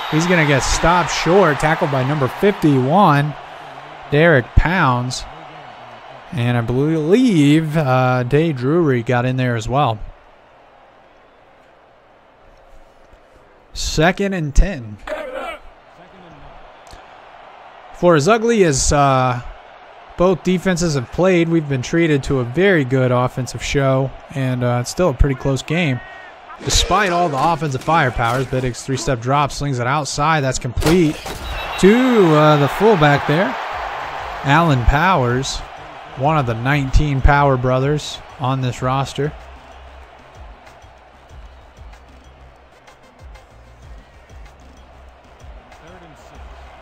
He's going to get stopped short, tackled by number 51, Derek Pounds. And I believe Dave Drury got in there as well. 2nd and 10. For as ugly as both defenses have played, we've been treated to a very good offensive show, and it's still a pretty close game. Despite all the offensive firepower, Biddick's 3-step drop slings it outside. That's complete to the fullback there, Alan Powers, one of the 19 Power brothers on this roster.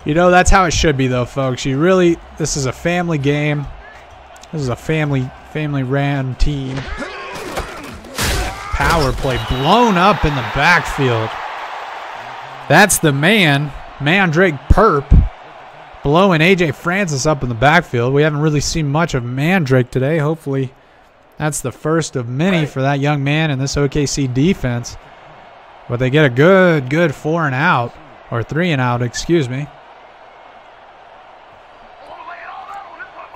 You know, that's how it should be, though, folks. This is a family game. This is a family-ran team. Power play blown up in the backfield. That's the man, Mandrake Perp, blowing AJ Francis up in the backfield. We haven't really seen much of Mandrake today. Hopefully, that's the first of many for that young man in this OKC defense. But they get a good 4 and out, or 3 and out, excuse me.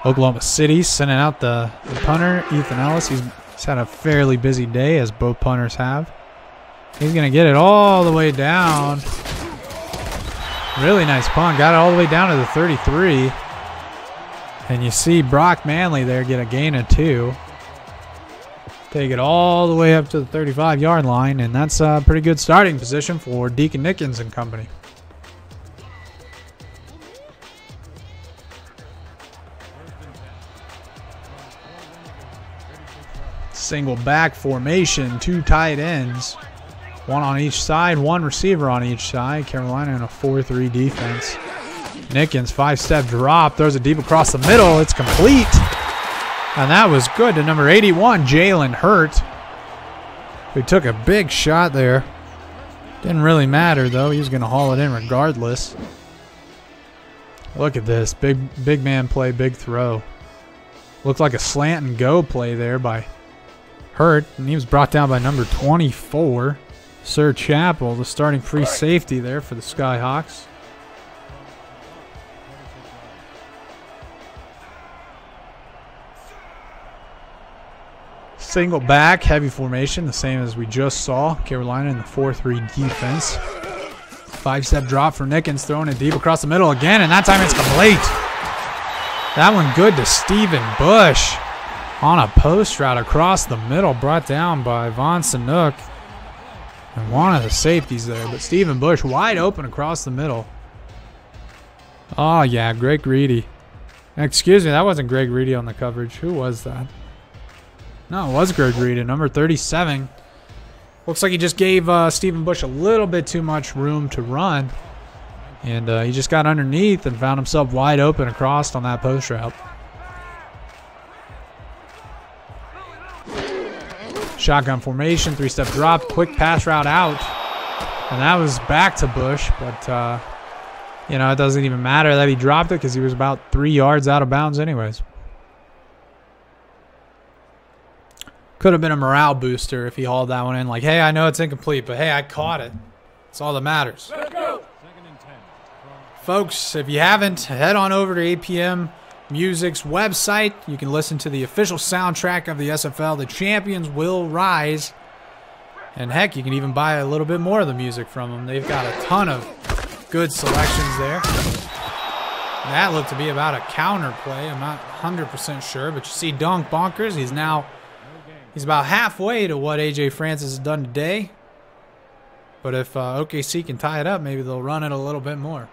Oklahoma City sending out the punter, Ethan Ellis. He's had a fairly busy day, as both punters have. He's going to get it all the way down. Really nice punt. Got it all the way down to the 33. And you see Brock Manley there get a gain of 2. Take it all the way up to the 35-yard line, and that's a pretty good starting position for Deacon Nickens and company. Single back formation, 2 tight ends, 1 on each side, 1 receiver on each side. Carolina in a 4-3 defense. Nickens, 5-step drop, throws it deep across the middle. It's complete. And that was good to number 81, Jalen Hurt, who took a big shot there. Didn't really matter, though. He was going to haul it in regardless. Look at this. Big man play, big throw. Looked like a slant and go play there by Hurt, and he was brought down by number 24, Sir Chappell, the starting free safety there for the Skyhawks. Single back, heavy formation, the same as we just saw. Carolina in the 4-3 defense. 5-step drop for Nickens, throwing it deep across the middle again, and that time it's complete. That one good to Stephen Bush. On a post route across the middle, brought down by Von Sanook and one of the safeties there. But Stephen Bush wide open across the middle. Oh, yeah, Greg Reedy. Excuse me, that wasn't Greg Reedy on the coverage. Who was that? No, it was Greg Reedy, number 37. Looks like he just gave Stephen Bush a little bit too much room to run. And he just got underneath and found himself wide open across on that post route. Shotgun formation, 3-step drop, quick pass route out. And that was back to Bush, but, you know, it doesn't even matter that he dropped it because he was about 3 yards out of bounds anyways. Could have been a morale booster if he hauled that one in. Like, hey, I know it's incomplete, but hey, I caught it. That's all that matters. Let's go. Folks, if you haven't, head on over to APM Music's website. You can listen to the official soundtrack of the SFL, The Champions Will Rise. And heck, you can even buy a little bit more of the music from them. They've got a ton of good selections there. That looked to be about a counter play. I'm not 100% sure, but you see Dunk Bonkers. He's about halfway to what AJ Francis has done today. But if OKC can tie it up, maybe they'll run it a little bit more.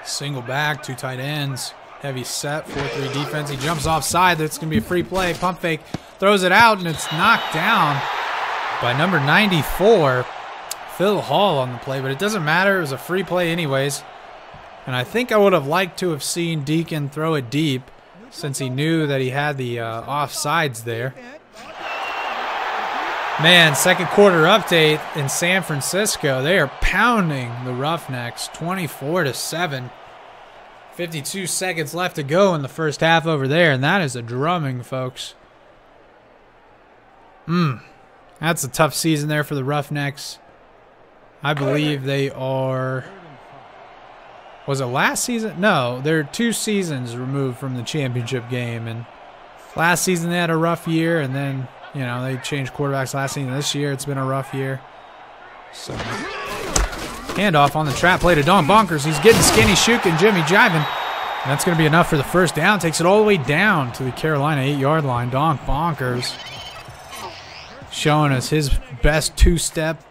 Single back, 2 tight ends. Heavy set, 4-3 defense. He jumps offside. That's going to be a free play. Pump fake, throws it out, and it's knocked down by number 94, Phil Hall on the play. But it doesn't matter. It was a free play anyways. And I think I would have liked to have seen Deacon throw it deep since he knew that he had the offsides there. Man, second quarter update in San Francisco. They are pounding the Roughnecks 24-7. 52 seconds left to go in the first half over there, and that is a drumming, folks. That's a tough season there for the Roughnecks. I believe they are... Was it last season? No, they're 2 seasons removed from the championship game, and last season they had a rough year, and then, you know, they changed quarterbacks last season. This year it's been a rough year. So... Handoff on the trap play to Don Bonkers. He's getting skinny, Shook and Jimmy jiving. And that's going to be enough for the first down. Takes it all the way down to the Carolina 8-yard line. Don Bonkers showing us his best 2-step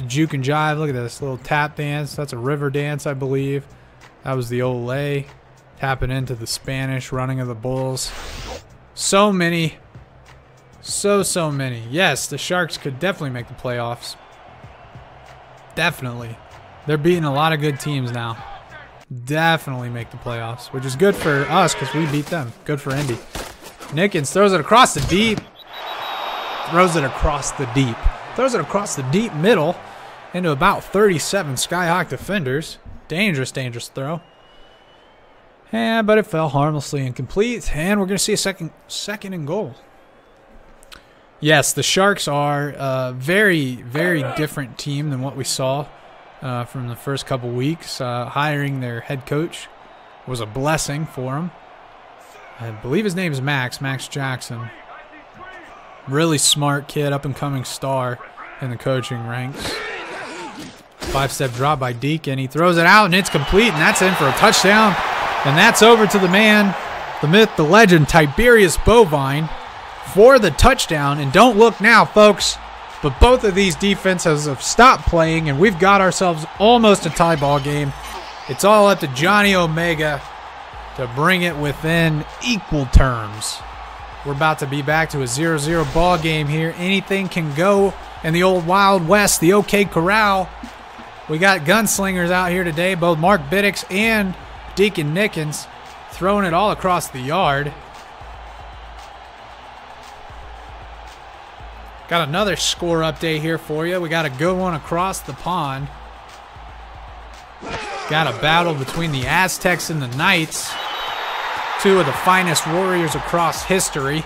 juke and jive. Look at this little tap dance. That's a river dance, I believe. That was the Olay. Tapping into the Spanish running of the Bulls. So many. So many. Yes, the Sharks could definitely make the playoffs. Definitely. They're beating a lot of good teams now. Definitely make the playoffs, which is good for us because we beat them. Good for Indy. Nickens throws it across the deep. Throws it across the deep. Throws it across the deep middle into about 37 Skyhawk defenders. Dangerous, dangerous throw. But it fell harmlessly incomplete, and we're going to see a second and goal. Yes, the Sharks are a very, very different team than what we saw from the first couple weeks. Hiring their head coach was a blessing for them. I believe his name is Max Jackson. Really smart kid, up-and-coming star in the coaching ranks. 5-step drop by Deacon. He throws it out, and it's complete, and that's in for a touchdown. And that's over to the man, the myth, the legend, Tiberius Bovine, for the touchdown. And don't look now, folks, but both of these defenses have stopped playing, and we've got ourselves almost a tie ball game. It's all up to Johnny Omega to bring it within equal terms. We're about to be back to a 0-0 ball game here. Anything can go in the old Wild West, the OK Corral. We got gunslingers out here today, both Mark Biddix and Deacon Nickens, throwing it all across the yard. Got another score update here for you. We got a good one across the pond. Got a battle between the Aztecs and the Knights. Two of the finest warriors across history.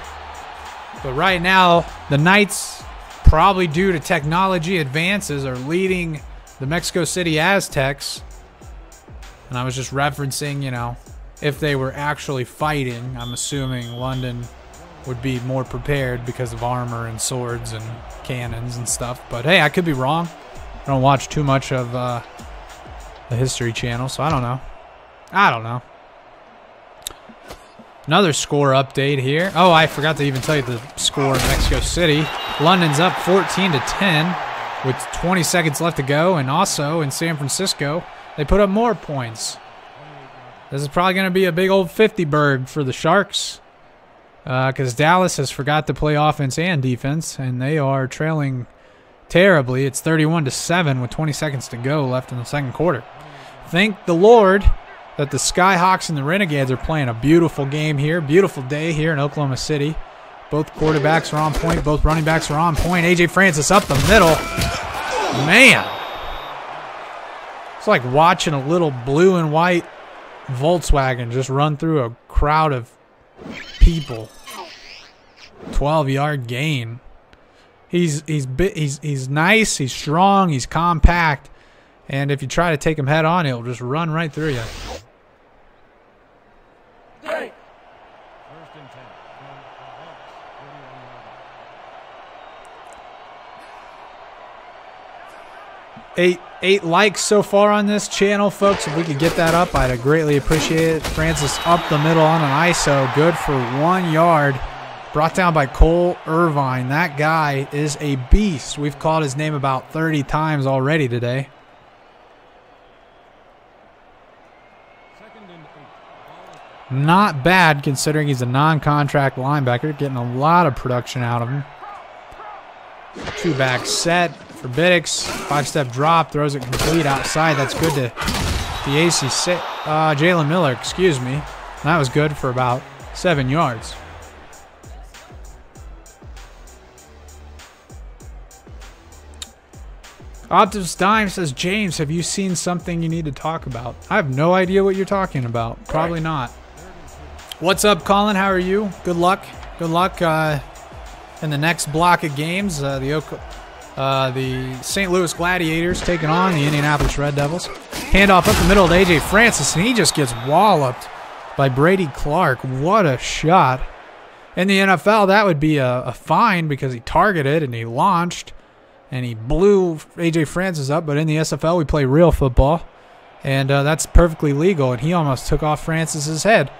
But right now, the Knights, probably due to technology advances, are leading the Mexico City Aztecs. And I was just referencing, you know, if they were actually fighting, I'm assuming London would be more prepared because of armor and swords and cannons and stuff. But hey, I could be wrong. I don't watch too much of the History Channel, so I don't know. Another score update here. Oh, I forgot to even tell you the score in Mexico City. London's up 14-10 with 20 seconds left to go. And also in San Francisco, they put up more points. This is probably going to be a big old 50-burg for the Sharks because Dallas has forgot to play offense and defense, and they are trailing terribly. It's 31-7 with 20 seconds to go left in the second quarter. Thank the Lord that the Skyhawks and the Renegades are playing a beautiful game here. Beautiful day here in Oklahoma City. Both quarterbacks are on point. Both running backs are on point. AJ Francis up the middle. Man. It's like watching a little blue and white Volkswagen just run through a crowd of people. 12-yard gain. He's nice, he's strong, he's compact, and if you try to take him head on, he'll just run right through you. Eight likes so far on this channel, folks. If we could get that up, I'd greatly appreciate it. Francis up the middle on an ISO, good for 1 yard. Brought down by Cole Irvine. That guy is a beast. We've called his name about 30 times already today. Not bad considering he's a non-contract linebacker. Getting a lot of production out of him. 2-back set for Biddix. 5-step drop. Throws it complete outside. That's good to the AC6. Jalen Miller, excuse me. That was good for about 7 yards. Optimus Dime says, James, have you seen something you need to talk about? I have no idea what you're talking about. Probably not. What's up, Colin? How are you? Good luck. Good luck in the next block of games. The St. Louis Gladiators taking on the Indianapolis Red Devils. Handoff up the middle to A.J. Francis, and he just gets walloped by Brady Clark. What a shot. In the NFL, that would be a fine because he targeted and he launched. And he blew A.J. Francis up, but in the SFL we play real football, and that's perfectly legal, and he almost took off Francis's head.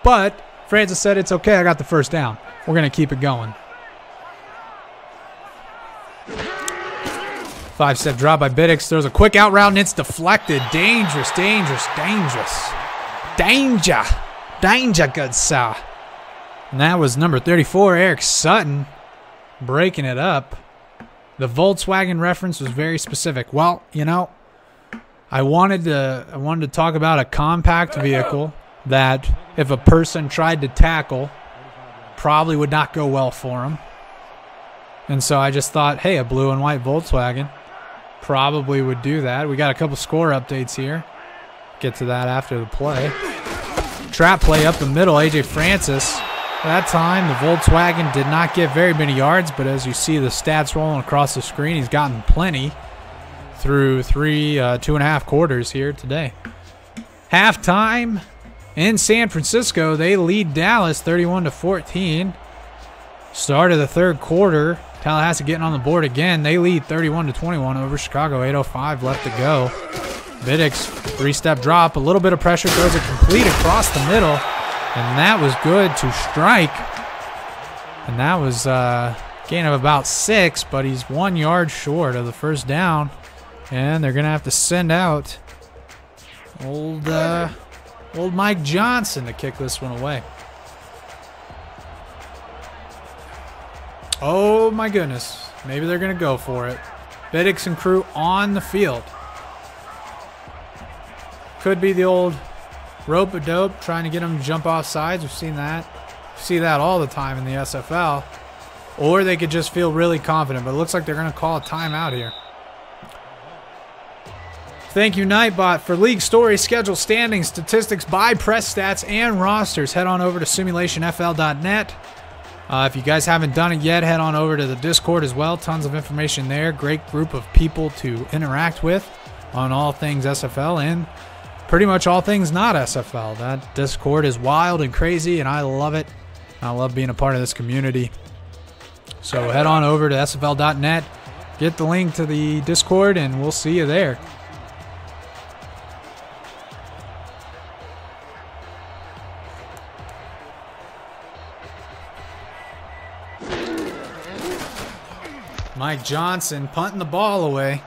But Francis said, it's okay, I got the first down. We're going to keep it going. 5-step drop by Biddix. Throws a quick out route, and it's deflected. Dangerous, dangerous, dangerous. Danger. Danger, good sir. And that was number 34, Eric Sutton, breaking it up. The Volkswagen reference was very specific. Well, you know, I wanted to talk about a compact vehicle that if a person tried to tackle, probably would not go well for him. And so I just thought, hey, a blue and white Volkswagen probably would do that. We got a couple score updates here. Get to that after the play. Trap play up the middle, A.J. Francis. That time, the Volkswagen did not get very many yards, but as you see the stats rolling across the screen, he's gotten plenty through 2.5 quarters here today. Halftime in San Francisco, they lead Dallas 31-14. Start of the third quarter, Tallahassee getting on the board again. They lead 31-21 over Chicago. 8:05 left to go. Biddix, 3-step drop, a little bit of pressure, throws it complete across the middle. And that was good to strike. And that was a gain of about 6, but he's 1 yard short of the first down. And they're going to have to send out old Mike Johnson to kick this one away. Oh, my goodness. Maybe they're going to go for it. Biddix and crew on the field. Could be the old rope-a-dope, trying to get him to jump off sides. We've seen that. We see that all the time in the SFL. Or they could just feel really confident, but it looks like they're going to call a timeout here. Thank you, Nightbot. For league stories, schedule, standings, statistics, by press stats, and rosters, head on over to simulationfl.net. If you guys haven't done it yet, head on over to the Discord as well. Tons of information there. Great group of people to interact with on all things SFL and pretty much all things not SFL. That Discord is wild and crazy, and I love it. I love being a part of this community. So head on over to sfl.net, get the link to the Discord, and we'll see you there. Mike Johnson punting the ball away,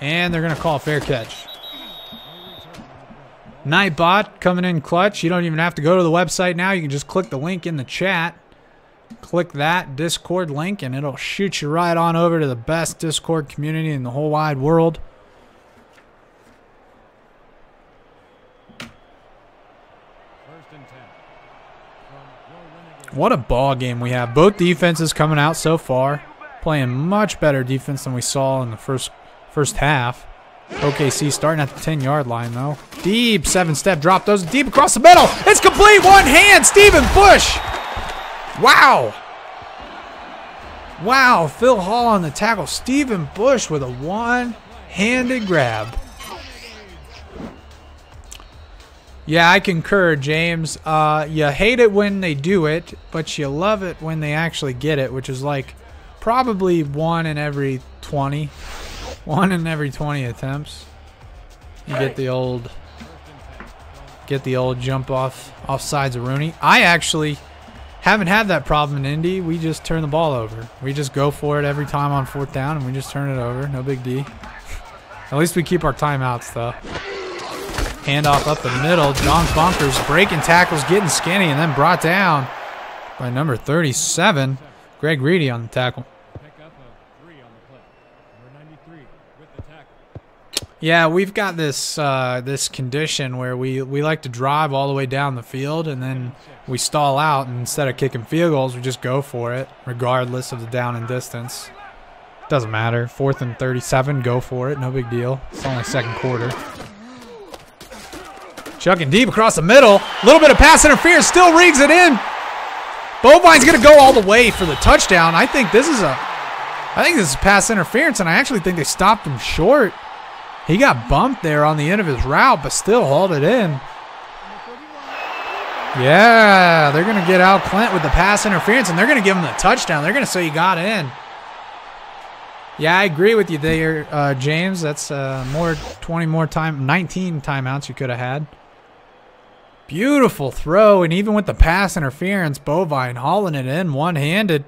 and they're going to call a fair catch. Nightbot coming in clutch. You don't even have to go to the website now. You can just click the link in the chat. Click that Discord link, and it'll shoot you right on over to the best Discord community in the whole wide world. What a ball game we have. Both defenses coming out so far, playing much better defense than we saw in the first half. OKC starting at the 10-yard line, though. Deep 7-step drop. Those deep across the middle. It's complete. One hand. Stephen Bush. Wow. Wow, Phil Hall on the tackle. Stephen Bush with a one-handed grab. Yeah, I concur, James. You hate it when they do it, but you love it when they actually get it, which is like probably 1 in every 20. 1 in every 20 attempts. You get the old jump off sides of Rooney. I actually haven't had that problem in Indy. We just turn the ball over. We just go for it every time on 4th down, and we just turn it over. No big D. At least we keep our timeouts, though. Handoff up the middle. John Bunkers breaking tackles, getting skinny, and then brought down by number 37, Greg Reedy on the tackle. Yeah, we've got this this condition where we like to drive all the way down the field, and then we stall out, and instead of kicking field goals, we just go for it, regardless of the down and distance. Doesn't matter. 4th and 37, go for it. No big deal. It's only 2nd quarter. Chucking deep across the middle. A little bit of pass interference. Still rigs it in. Bovine's going to go all the way for the touchdown. I think this is pass interference, and I actually think they stopped him short. He got bumped there on the end of his route, but still hauled it in. Yeah, they're going to get Al Clint with the pass interference, and they're going to give him the touchdown. They're going to say he got in. Yeah, I agree with you there, James. That's 19 timeouts you could have had. Beautiful throw, and even with the pass interference, Bovine hauling it in one-handed.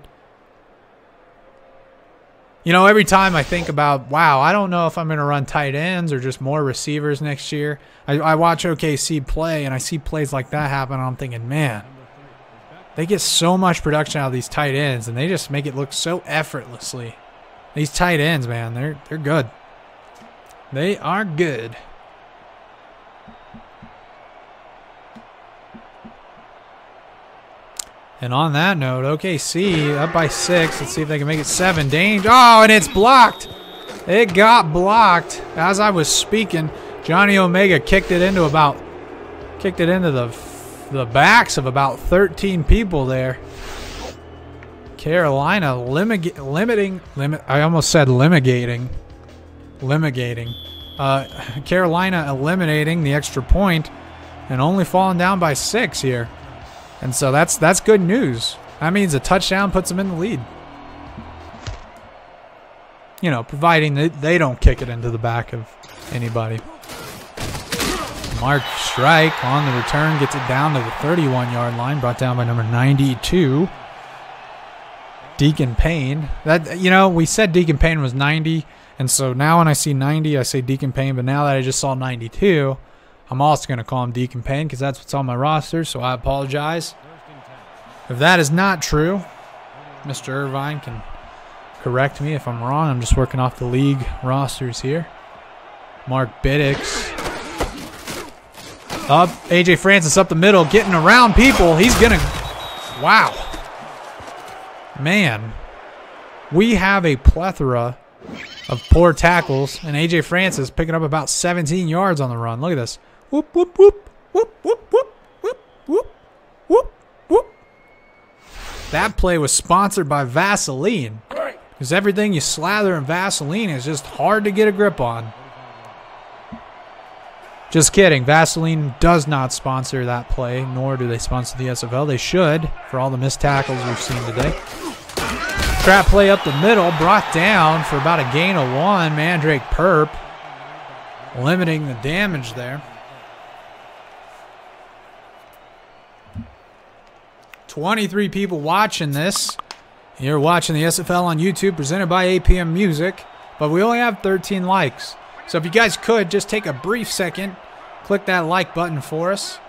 You know, every time I think about, wow, I don't know if I'm going to run tight ends or just more receivers next year. I watch OKC play, and I see plays like that happen, and I'm thinking, man, they get so much production out of these tight ends, and they just make it look so effortlessly. These tight ends, man, they're good. They are good. And on that note, OKC up by 6. Let's see if they can make it 7. Danger. Oh, and it's blocked. It got blocked as I was speaking. Johnny Omega kicked it into the backs of about 13 people there. Carolina Carolina eliminating the extra point and only falling down by 6 here. And so that's good news. That means a touchdown puts them in the lead. You know, providing they don't kick it into the back of anybody. Mark Strike on the return gets it down to the 31-yard line, brought down by number 92. Deacon Payne. That, you know, we said Deacon Payne was 90, and so now when I see 90, I say Deacon Payne, but now that I just saw 92, I'm also going to call him Deacon Payne because that's what's on my roster, so I apologize. If that is not true, Mr. Irvine can correct me if I'm wrong. I'm just working off the league rosters here. Mark Biddix. Up. AJ Francis up the middle, getting around people. He's going to... Wow. Man, we have a plethora of poor tackles, and AJ Francis picking up about 17 yards on the run. Look at this. Whoop, whoop, whoop, whoop, whoop, whoop, whoop, whoop, whoop, whoop. That play was sponsored by Vaseline, because everything you slather in Vaseline is just hard to get a grip on. Just kidding. Vaseline does not sponsor that play, nor do they sponsor the SFL. They should, for all the missed tackles we've seen today. Trap play up the middle, brought down for about a gain of 1. Mandrake Perp limiting the damage there. 23 people watching this. You're watching the SFL on YouTube, presented by APM Music, but we only have 13 likes. So if you guys could, just take a brief second, click that like button for us.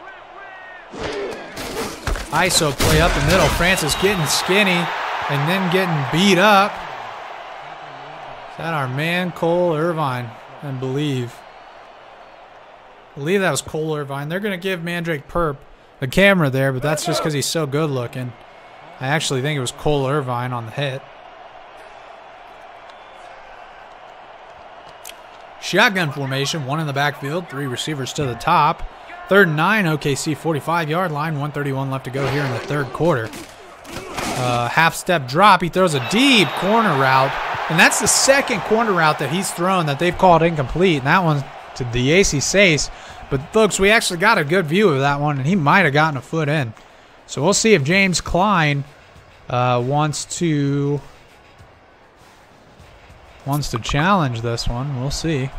ISO play up the middle. Francis getting skinny and then getting beat up. Is that our man, Cole Irvine? I believe that was Cole Irvine. They're going to give Mandrake Perp the camera there, but that's just because he's so good looking. I actually think it was Cole Irvine on the hit. Shotgun formation, 1 in the backfield, 3 receivers to the top. 3rd and 9, OKC 45-yard line, 1:31 left to go here in the 3rd quarter. half-step drop. He throws a deep corner route, and that's the second corner route that he's thrown that they've called incomplete, and that one to the AC Sace. But, folks, we actually got a good view of that one, and he might have gotten a foot in. So we'll see if James Klein wants to challenge this one. We'll see.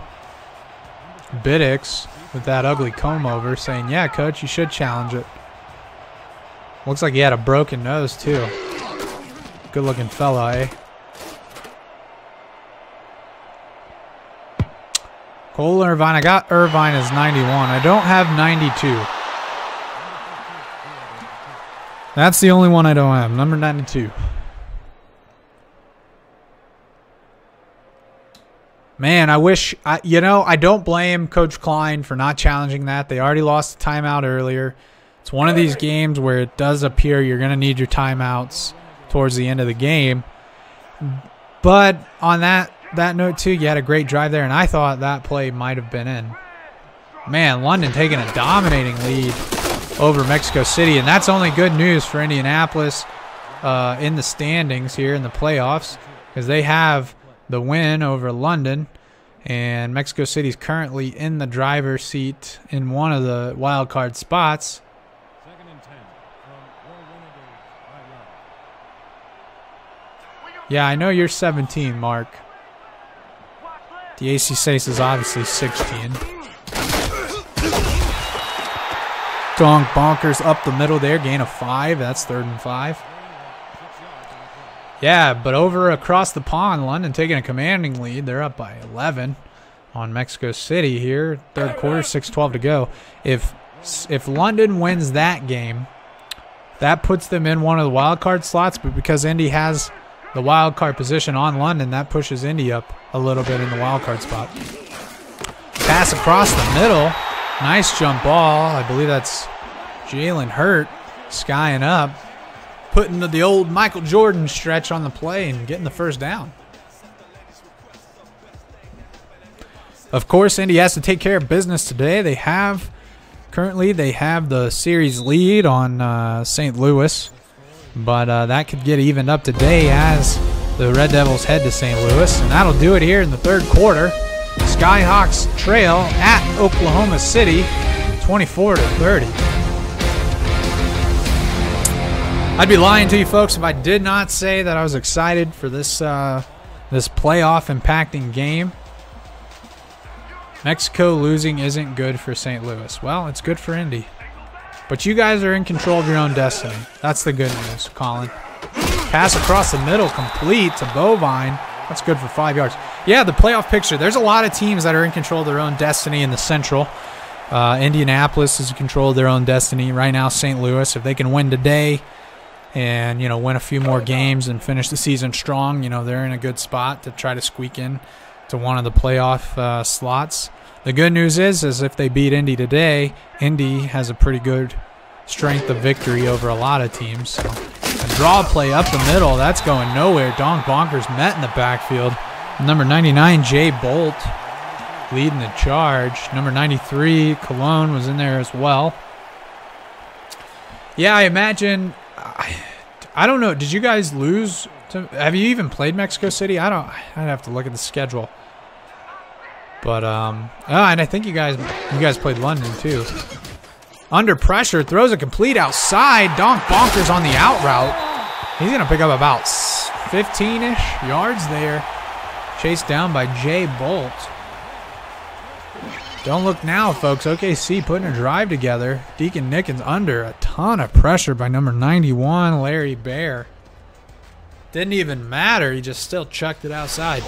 Biddix with that ugly comb over saying, yeah, coach, you should challenge it. Looks like he had a broken nose, too. Good-looking fella, eh? Cole Irvine. I got Irvine as 91. I don't have 92. That's the only one I don't have. Number 92. Man, I wish, I don't blame Coach Klein for not challenging that. They already lost a timeout earlier. It's one of these games where it does appear you're going to need your timeouts towards the end of the game. But on that note, too, you had a great drive there, and I thought that play might have been in. Man, London taking a dominating lead over Mexico City, and that's only good news for Indianapolis in the standings here in the playoffs, because they have the win over London, and Mexico City's currently in the driver's seat in one of the wild card spots. Yeah, I know you're 17, Mark. The AC Sace is obviously 16. Donk bonkers up the middle there, gain of 5. That's 3rd and 5. Yeah, but over across the pond, London taking a commanding lead. They're up by 11 on Mexico City here. Third quarter, 6:12 to go. If London wins that game, that puts them in one of the wild card slots, but because Indy has the wild card position on London, that pushes Indy up a little bit in the wild card spot. Pass across the middle. Nice jump ball. I believe that's Jalen Hurt skying up, putting the old Michael Jordan stretch on the play and getting the first down. Of course, Indy has to take care of business today. Currently they have the series lead on St. Louis. But that could get evened up today as the Red Devils head to St. Louis. And that'll do it here in the third quarter. Skyhawks trail at Oklahoma City, 24-30. I'd be lying to you folks if I did not say that I was excited for this this playoff impacting game. Mexico losing isn't good for St. Louis. Well, it's good for Indy. But you guys are in control of your own destiny. That's the good news, Colin. Pass across the middle, complete to Bovine. That's good for 5 yards. Yeah, the playoff picture. There's a lot of teams that are in control of their own destiny in the Central. Indianapolis is in control of their own destiny. Right now, St. Louis, if they can win today and, win a few more games and finish the season strong, they're in a good spot to try to squeak in to one of the playoff slots. The good news is if they beat Indy today, Indy has a pretty good strength of victory over a lot of teams. So a draw play up the middle, that's going nowhere. Donk Bonkers met in the backfield. Number 99, Jay Bolt, leading the charge. Number 93, Cologne, was in there as well. Yeah, I imagine, I don't know, did you guys lose? Have you even played Mexico City? I'd have to look at the schedule. But, and I think you guys played London, too. Under pressure, throws a complete outside. Donk Bonkers on the out route. He's going to pick up about 15-ish yards there. Chased down by Jay Bolt. Don't look now, folks. OKC putting a drive together. Deacon Nickens under a ton of pressure by number 91, Larry Bear. Didn't even matter. He just still chucked it outside.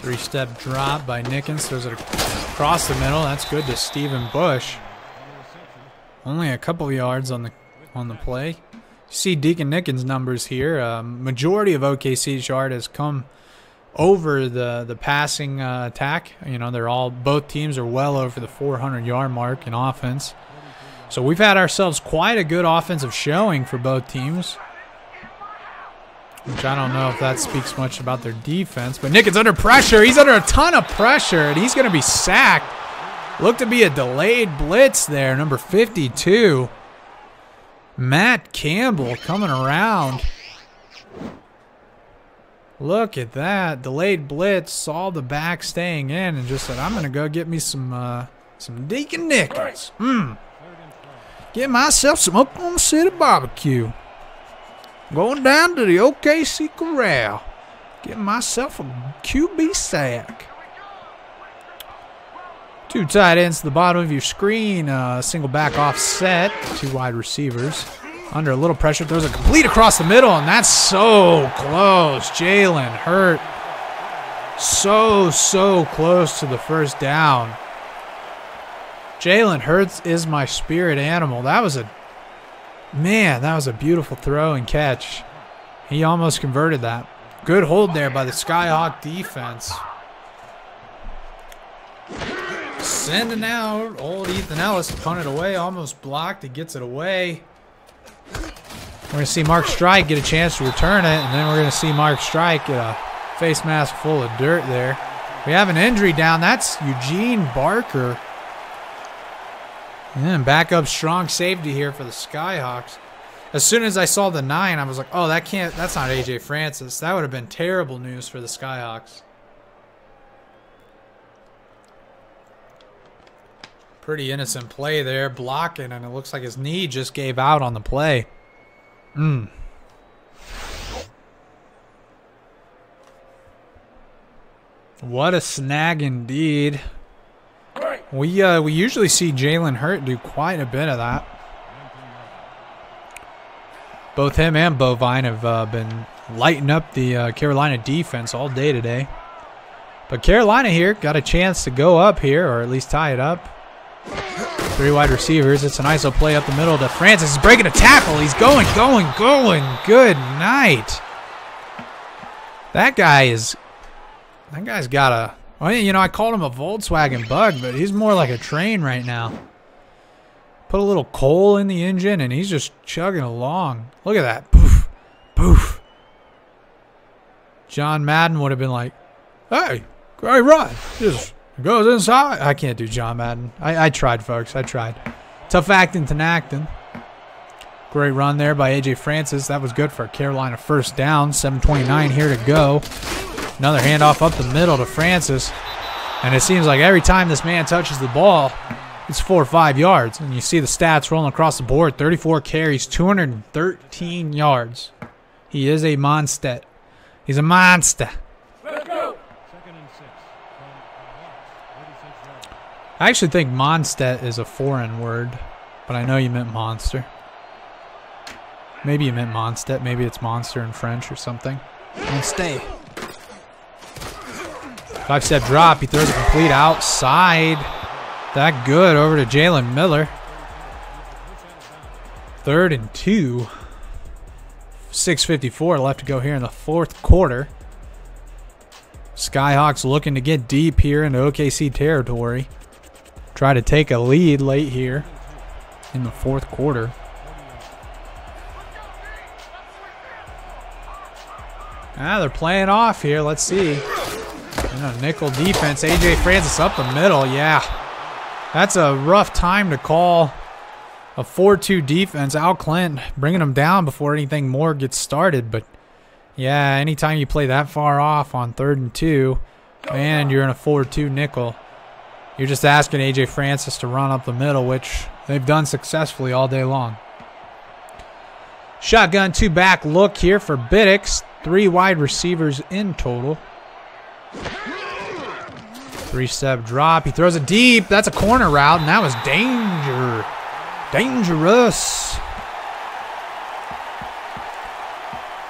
Three-step drop by Nickens. Throws it across the middle. That's good to Stephen Bush. Only a couple of yards on the play. You see Deacon Nickens' numbers here. Majority of OKC's yard has come over the passing attack. Both teams are well over the 400-yard mark in offense. So we've had ourselves quite a good offensive showing for both teams. Which I don't know if that speaks much about their defense. But Nick is under pressure. He's under a ton of pressure, and he's going to be sacked. Looked to be a delayed blitz there, number 52. Matt Campbell coming around. Look at that. Delayed blitz, saw the back staying in, and just said, I'm going to go get me some Deacon Nickels. Get myself some Oklahoma City barbecue. Going down to the OKC Corral. Getting myself a QB sack. 2 tight ends to the bottom of your screen. Single back offset. 2 wide receivers. Under a little pressure. Throws a complete across the middle, and that's so close. Jalen Hurt. So close to the first down. Jalen Hurts is my spirit animal. That was a beautiful throw and catch. He almost converted that. Good hold there by the Skyhawk defense. Sending out old Ethan Ellis to punt it away. Almost blocked. He gets it away. We're going to see Mark Strike get a chance to return it, and then we're going to see Mark Strike get a face mask full of dirt there. We have an injury down. That's Eugene Barker. And backup strong safety here for the Skyhawks. As soon as I saw the 9, I was like, oh, that's not AJ Francis. That would have been terrible news for the Skyhawks. Pretty innocent play there, blocking, and it looks like his knee just gave out on the play. What a snag indeed. We usually see Jalen Hurt do quite a bit of that. Both him and Bovine have been lighting up the Carolina defense all day today. But Carolina here got a chance to go up here, or at least tie it up. 3 wide receivers. It's an ISO play up the middle to Francis. He's breaking a tackle. He's going. Good night. That guy's got a... Well, you know, I called him a Volkswagen Bug, but he's more like a train right now. Put a little coal in the engine, and he's just chugging along. Look at that. Poof. Poof. John Madden would have been like, hey, great run. Just goes inside. I can't do John Madden. I tried, folks. I tried. Tough acting to Nacton. Great run there by AJ Francis. That was good for a Carolina first down. 7:29 here to go. Another handoff up the middle to Francis. And it seems like every time this man touches the ball, it's 4 or 5 yards. And you see the stats rolling across the board. 34 carries, 213 yards. He is a monster. He's a monster. Let's go. I actually think Mondstadt is a foreign word, but I know you meant monster. Maybe you meant Mondstadt. Maybe it's monster in French or something. And stay. 5-step drop. He throws a complete outside. That good over to Jalen Miller. 3rd and 2. 6:54 left to go here in the 4th quarter. Skyhawks looking to get deep here into OKC territory. Try to take a lead late here in the 4th quarter. They're playing off here. Let's see. Nickel defense. AJ Francis up the middle. Yeah. That's a rough time to call. A 4-2 defense. Al Clint bringing them down before anything more gets started. But, yeah, anytime you play that far off on 3rd and 2 and you're in a 4-2 nickel, you're just asking AJ Francis to run up the middle, which they've done successfully all day long. Shotgun 2-back look here for Biddix. 3 wide receivers in total. 3-step drop. He throws it deep. That's a corner route, and that was dangerous.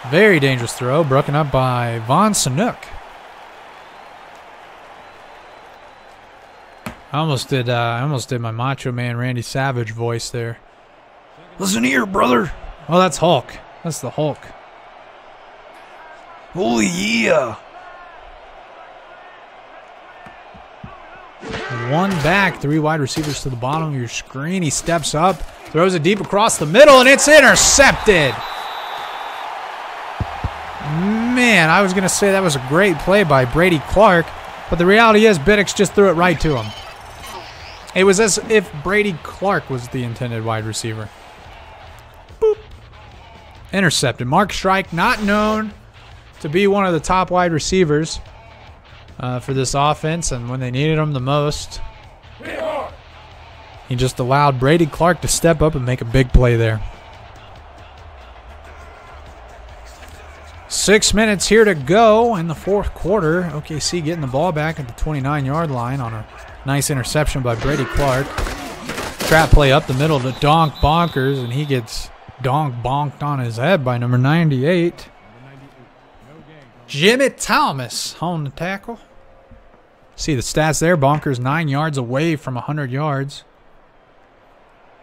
Very dangerous throw, broken up by Von Sanook. I almost did my Macho Man Randy Savage voice there. Listen here, brother. Oh, that's Hulk. That's the Hulk. Oh, yeah. One back, 3 wide receivers to the bottom of your screen. He steps up, throws it deep across the middle, and it's intercepted. Man, I was going to say that was a great play by Brady Clark, but the reality is Biddix just threw it right to him. It was as if Brady Clark was the intended wide receiver. Boop. Intercepted. Mark Strike, not known to be one of the top wide receivers for this offense, and when they needed him the most, he just allowed Brady Clark to step up and make a big play there. 6 minutes here to go in the fourth quarter. OKC getting the ball back at the 29-yard line on a nice interception by Brady Clark. Trap play up the middle to Donk Bonkers, and he gets Donk bonked on his head by number 98. Jimmy Thomas on the tackle. See the stats there. Bonkers 9 yards away from 100 yards.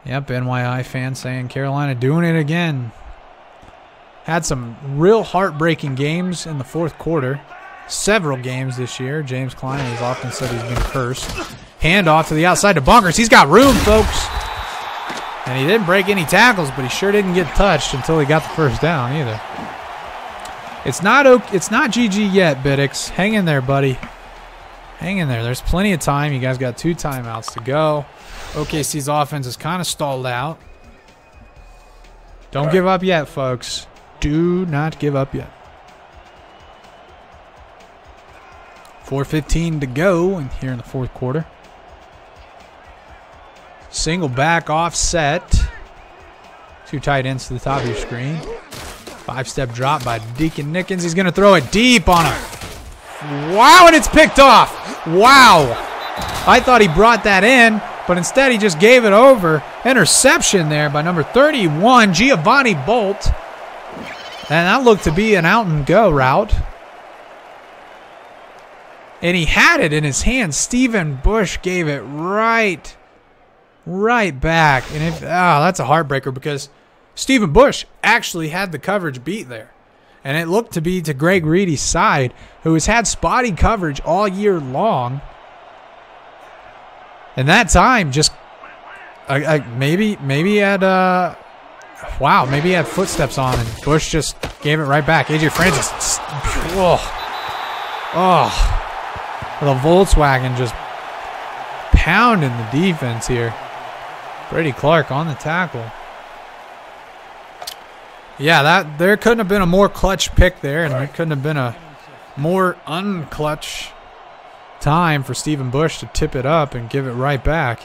Yep, NYI fans saying Carolina doing it again. Had some real heartbreaking games in the fourth quarter. Several games this year. James Klein has often said he's been cursed. Handoff to the outside to Bonkers. He's got room, folks. And he didn't break any tackles, but he sure didn't get touched until he got the first down either. It's not GG yet, Biddix. Hang in there, buddy. Hang in there. There's plenty of time. You guys got 2 timeouts to go. OKC's offense is kind of stalled out. Don't give up yet, folks. Do not give up yet. 4:15 to go here in the fourth quarter. Single back offset. 2 tight ends to the top of your screen. 5-step drop by Deacon Nickens. He's going to throw it deep on him. Wow, and it's picked off. Wow. I thought he brought that in, but instead he just gave it over. Interception there by number 31, Giovanni Bolt. And that looked to be an out-and-go route. And he had it in his hand. Stephen Bush gave it right back. And that's a heartbreaker because Stephen Bush actually had the coverage beat there. And it looked to be to Greg Reedy's side, who has had spotty coverage all year long. And that time just maybe he had maybe he had footsteps on, and Bush just gave it right back. AJ Francis, the Volkswagen just pounding the defense here. Brady Clark on the tackle. Yeah, there couldn't have been a more clutch pick there, and there couldn't have been a more unclutch time for Stephen Bush to tip it up and give it right back.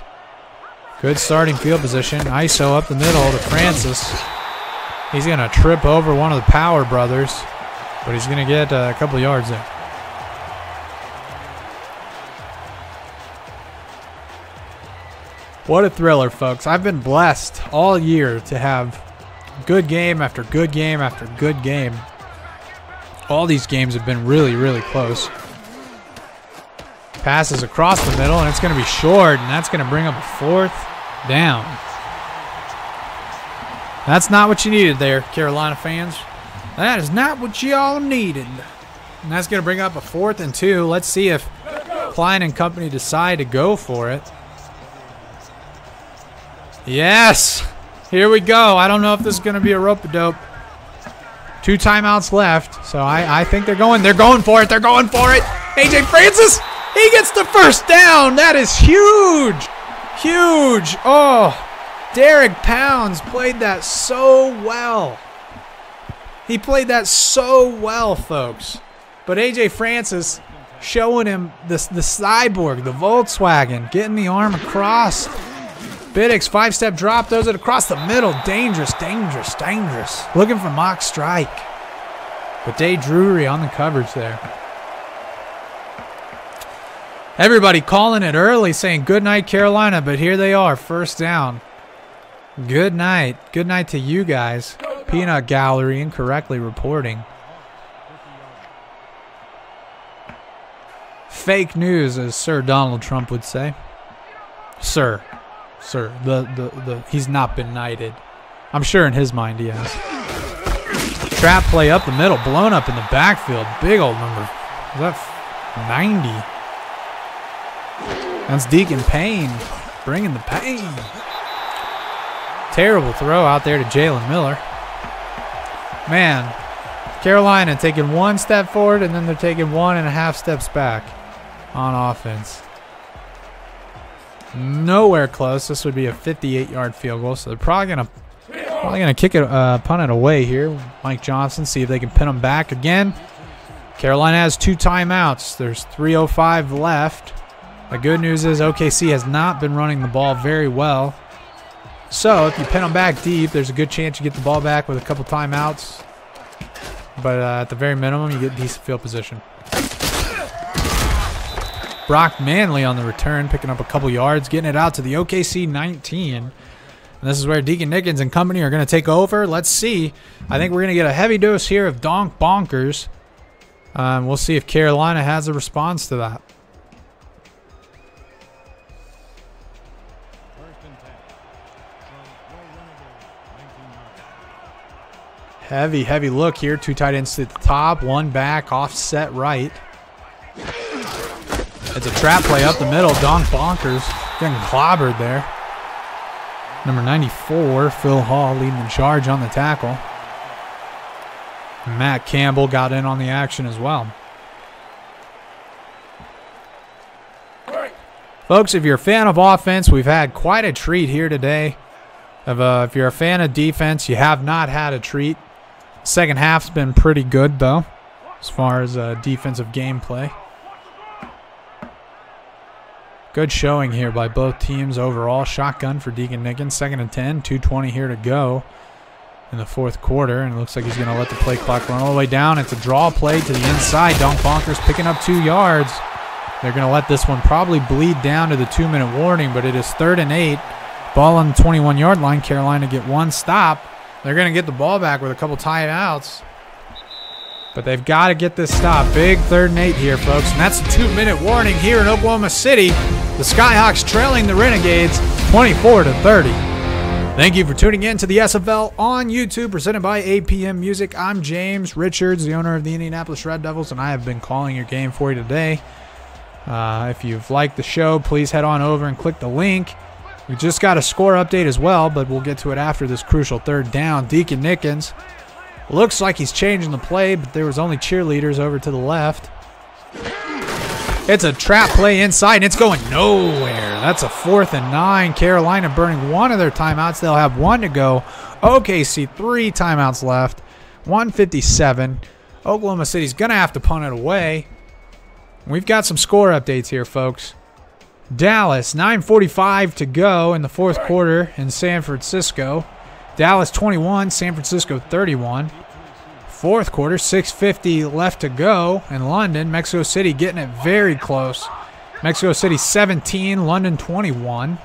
Good starting field position. ISO up the middle to Francis. He's going to trip over one of the Power brothers, but he's going to get a couple yards there. What a thriller, folks. I've been blessed all year to have good game after good game after good game. All these games have been really, really close. Passes across the middle, and it's going to be short, and that's going to bring up a 4th down. That's not what you needed there, Carolina fans. That is not what y'all needed. And that's going to bring up a 4th and 2. Let's see if Klein and company decide to go for it. Yes! Here we go. I don't know if this is going to be a rope-a-dope. 2 timeouts left, so I think they're going for it. They're going for it. AJ Francis, he gets the first down. That is huge. Huge. Oh, Derek Pounds played that so well. He played that so well, folks. But AJ Francis showing him the cyborg, the Volkswagen, getting the arm across. Biddix, 5-step drop, throws it across the middle. Dangerous, dangerous, dangerous. Looking for mock strike. But Dave Drury on the coverage there. Everybody calling it early, saying good night, Carolina, but here they are, first down. Good night. Good night to you guys. Peanut Gallery incorrectly reporting. Fake news, as Sir Donald Trump would say. Sir, he's not been knighted. I'm sure in his mind he has. Trap play up the middle, blown up in the backfield. Big old number. Is that 90? That's Deacon Payne bringing the pain. Terrible throw out there to Jalen Miller. Man, Carolina taking 1 step forward and then they're taking 1.5 steps back on offense. Nowhere close. This would be a 58-yard field goal, so they're probably gonna kick it, punt it away here. Mike Johnson, see if they can pin them back again. Carolina has 2 timeouts. There's 3:05 left. The good news is OKC has not been running the ball very well. So if you pin them back deep, there's a good chance you get the ball back with a couple timeouts. But at the very minimum, you get decent field position. Brock Manley on the return, picking up a couple yards, getting it out to the OKC 19. And this is where Deacon Nickens and company are going to take over. Let's see. I think we're going to get a heavy dose here of donk bonkers. We'll see if Carolina has a response to that. Heavy look here. 2 tight ends at the top, 1 back, offset right. It's a trap play up the middle. Donk bonkers getting clobbered there. Number 94, Phil Hall, leading the charge on the tackle. Matt Campbell got in on the action as well. Folks, if you're a fan of offense, we've had quite a treat here today. If you're a fan of defense, you have not had a treat. Second half's been pretty good, though, as far as defensive gameplay. Good showing here by both teams overall. Shotgun for Deacon Nickens, 2nd and 10, 2:20 here to go in the 4th quarter. And it looks like he's going to let the play clock run all the way down. It's a draw play to the inside. Donk bonkers picking up 2 yards. They're going to let this one probably bleed down to the 2-minute warning, but it is 3rd and 8. Ball on the 21-yard line. Carolina get 1 stop. They're going to get the ball back with a couple timeouts. But they've got to get this stop. Big 3rd and 8 here, folks. And that's a 2-minute warning here in Oklahoma City. The Skyhawks trailing the Renegades 24-30. Thank you for tuning in to the SFL on YouTube, presented by APM Music. I'm James Richards, the owner of the Indianapolis Red Devils, and I have been calling your game for you today. If you've liked the show, please head on over and click the link. We just got a score update as well, but we'll get to it after this crucial 3rd down. Deacon Nickens looks like he's changing the play, but there was only cheerleaders over to the left. It's a trap play inside, and it's going nowhere. That's a 4th and 9. Carolina burning 1 of their timeouts. They'll have 1 to go. OKC 3 timeouts left. 1:57. Oklahoma City's going to have to punt it away. We've got some score updates here, folks. Dallas, 9:45 to go in the 4th quarter in San Francisco. Dallas 21, San Francisco 31. 4th quarter, 6:50 left to go in London. Mexico City getting it very close. Mexico City 17, London 21.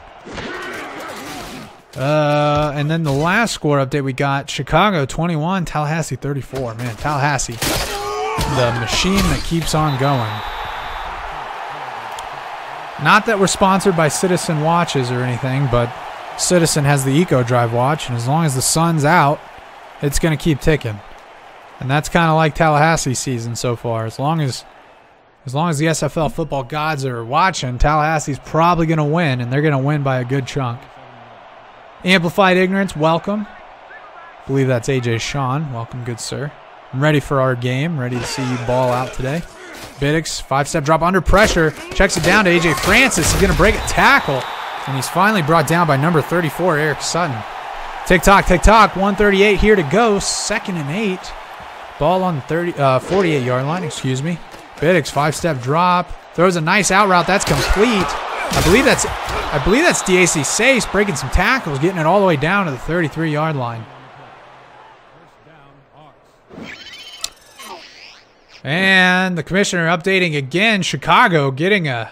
And then the last score update we got, Chicago 21, Tallahassee 34. Man, Tallahassee, the machine that keeps on going. Not that we're sponsored by Citizen Watches or anything, but Citizen has the Eco Drive watch, and as long as the sun's out, it's going to keep ticking. And that's kind of like Tallahassee season so far. As long as the SFL football gods are watching, Tallahassee's probably going to win, and they're going to win by a good chunk. Amplified Ignorance, welcome. I believe that's AJ Sean. Welcome, good sir. I'm ready for our game. Ready to see you ball out today. Biddix, 5-step drop under pressure. Checks it down to AJ Francis. He's going to break a tackle. And he's finally brought down by number 34, Eric Sutton. Tick-tock, tick-tock. 1:38 here to go. 2nd and 8. Ball on the 48-yard line, excuse me. Biddix, 5-step drop. Throws a nice out route. That's complete. I believe that's DAC Sace breaking some tackles, getting it all the way down to the 33-yard line. And the commissioner updating again. Chicago getting a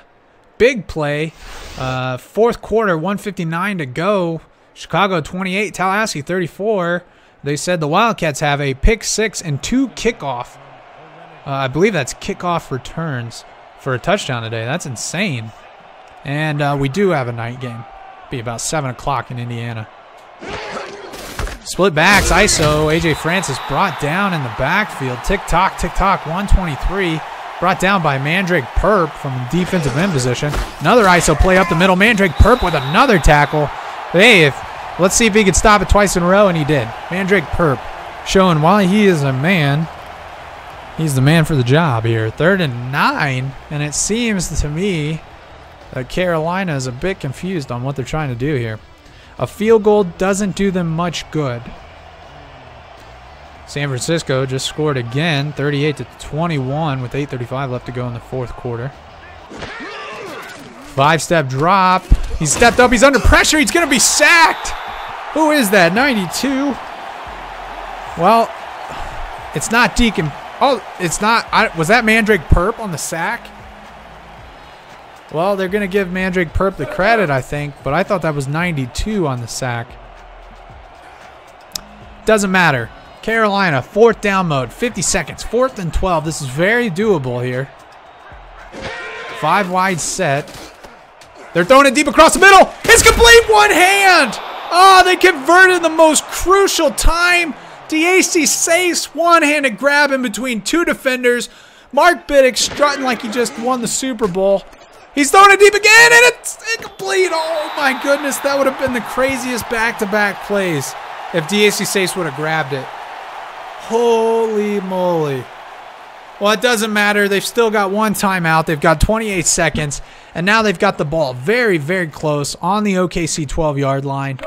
big play. 4th quarter, 1:59 to go. Chicago 28, Tallahassee 34. They said the Wildcats have a pick 6 and 2 kickoff. I believe that's kickoff returns for a touchdown today. That's insane. And we do have a night game. Be about 7 o'clock in Indiana. Split backs, ISO. AJ Francis brought down in the backfield. Tick-tock, 1:23. Brought down by Mandrake Perp from defensive end position. Another ISO play up the middle. Mandrake Perp with another tackle. Hey, let's see if he can stop it twice in a row, and he did. Mandrake Perp showing why he is a man. He's the man for the job here. 3rd and 9, and it seems to me that Carolina is a bit confused on what they're trying to do here. A field goal doesn't do them much good. San Francisco just scored again, 38-21 with 8:35 left to go in the 4th quarter. 5-step drop. He stepped up. He's under pressure. He's going to be sacked. Who is that? 92. Well, it's not Deacon. Oh, it's not. Was that Mandrake Perp on the sack? Well, they're going to give Mandrake Perp the credit, I think, but I thought that was 92 on the sack. Doesn't matter. Carolina, 4th down mode, 50 seconds, 4th and 12. This is very doable here. 5 wide set. They're throwing it deep across the middle. It's complete, one hand. Oh, they converted the most crucial time. DAC Sace, one-handed grab in between 2 defenders. Mark Biddick strutting like he just won the Super Bowl. He's throwing it deep again, and it's incomplete. Oh, my goodness. That would have been the craziest back-to-back plays if DAC Sace would have grabbed it. Holy moly. Well, it doesn't matter. They've still got 1 timeout. They've got 28 seconds, and now they've got the ball very, very close on the OKC 12-yard line.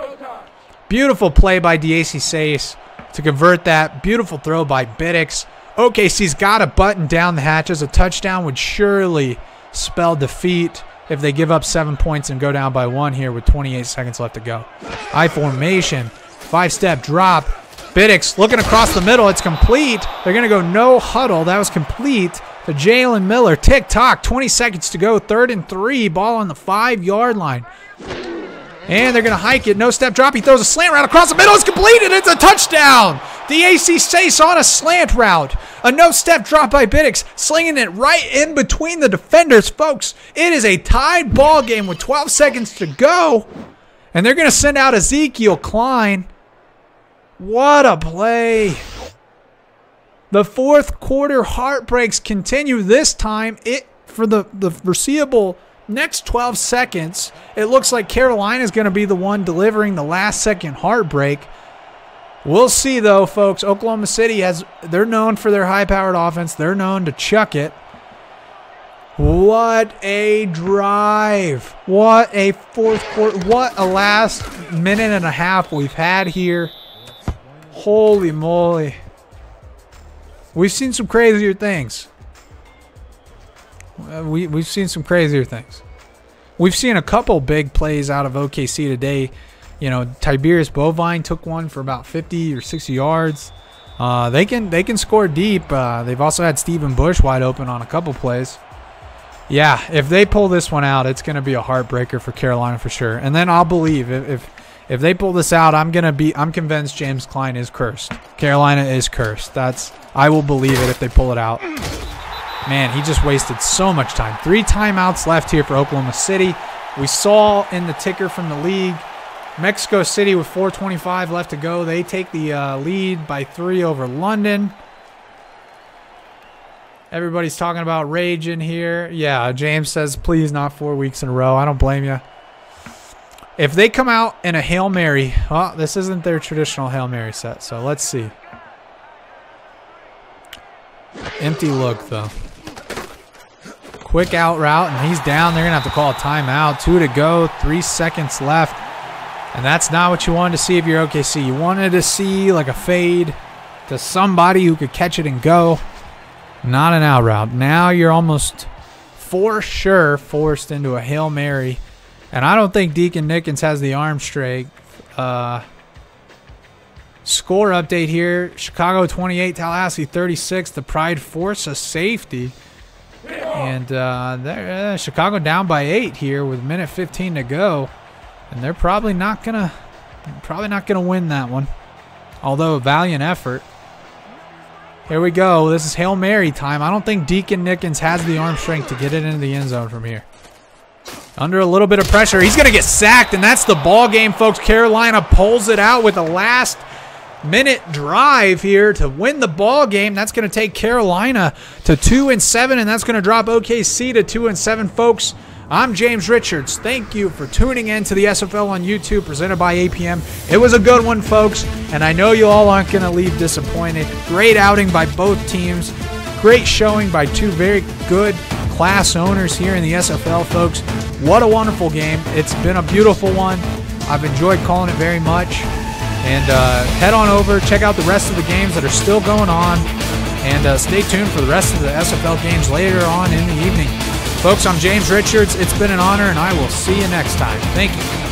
Beautiful play by DAC Sace to convert that. Beautiful throw by Biddix. OKC's got to button down the hatches. A touchdown would surely spell defeat if they give up 7 points and go down by 1 here with 28 seconds left to go. I formation. 5-step drop. Biddix looking across the middle. It's complete. They're going to go no huddle. That was complete to Jalen Miller. Tick-tock. 20 seconds to go. 3rd and 3. Ball on the 5-yard line. And they're going to hike it. No step drop. He throws a slant route across the middle. It's completed. It's a touchdown. DAC Sace on a slant route. A no-step drop by Biddix, slinging it right in between the defenders. Folks, it is a tied ball game with 12 seconds to go. And they're going to send out Ezekiel Klein. What a play. The 4th quarter heartbreaks continue. This time, for the foreseeable next 12 seconds, it looks like Carolina is going to be the one delivering the last-second heartbreak. We'll see, though, folks. Oklahoma City, they're known for their high-powered offense. They're known to chuck it. What a drive. What a 4th quarter. What a last minute and a half we've had here. Holy moly. We've seen some crazier things. We've seen some crazier things. We've seen a couple big plays out of OKC today. You know, Tiberius Bovine took one for about 50 or 60 yards. They can score deep. They've also had Stephen Bush wide open on a couple plays. Yeah, if they pull this one out, it's going to be a heartbreaker for Carolina for sure. And then I'll believe if they pull this out, I'm convinced James Klein is cursed. Carolina is cursed. I will believe it if they pull it out. Man, he just wasted so much time. 3 timeouts left here for Oklahoma City. We saw in the ticker from the league, Mexico City with 4:25 left to go. They take the lead by 3 over London. Everybody's talking about rage in here. Yeah, James says, please not 4 weeks in a row. I don't blame you. If they come out in a Hail Mary, well, this isn't their traditional Hail Mary set, so let's see. Empty look, though. Quick out route, and he's down. They're going to have to call a timeout. 2 to go, 3 seconds left. And that's not what you wanted to see if you're OKC. You wanted to see like a fade to somebody who could catch it and go. Not an out route. Now you're almost for sure forced into a Hail Mary. And I don't think Deacon Nickens has the arm strength. Score update here. Chicago 28, Tallahassee 36. The Pride force a safety. And Chicago down by 8 here with 1:15 to go. And they're probably not gonna win that one. Although a valiant effort. Here we go. This is Hail Mary time. I don't think Deacon Nickens has the arm strength to get it into the end zone from here. Under a little bit of pressure. He's going to get sacked, and that's the ball game, folks. Carolina pulls it out with the last minute drive here to win the ball game. That's going to take Carolina to 2-7, and that's going to drop OKC to 2-7, folks. I'm James Richards. Thank you for tuning in to the SFL on YouTube, presented by APM. It was a good one, folks, and I know you all aren't going to leave disappointed. Great outing by both teams. Great showing by two very good class owners here in the SFL, folks. What a wonderful game. It's been a beautiful one. I've enjoyed calling it very much. And head on over, check out the rest of the games that are still going on, and stay tuned for the rest of the SFL games later on in the evening. Folks, I'm James Richards. It's been an honor, and I will see you next time. Thank you.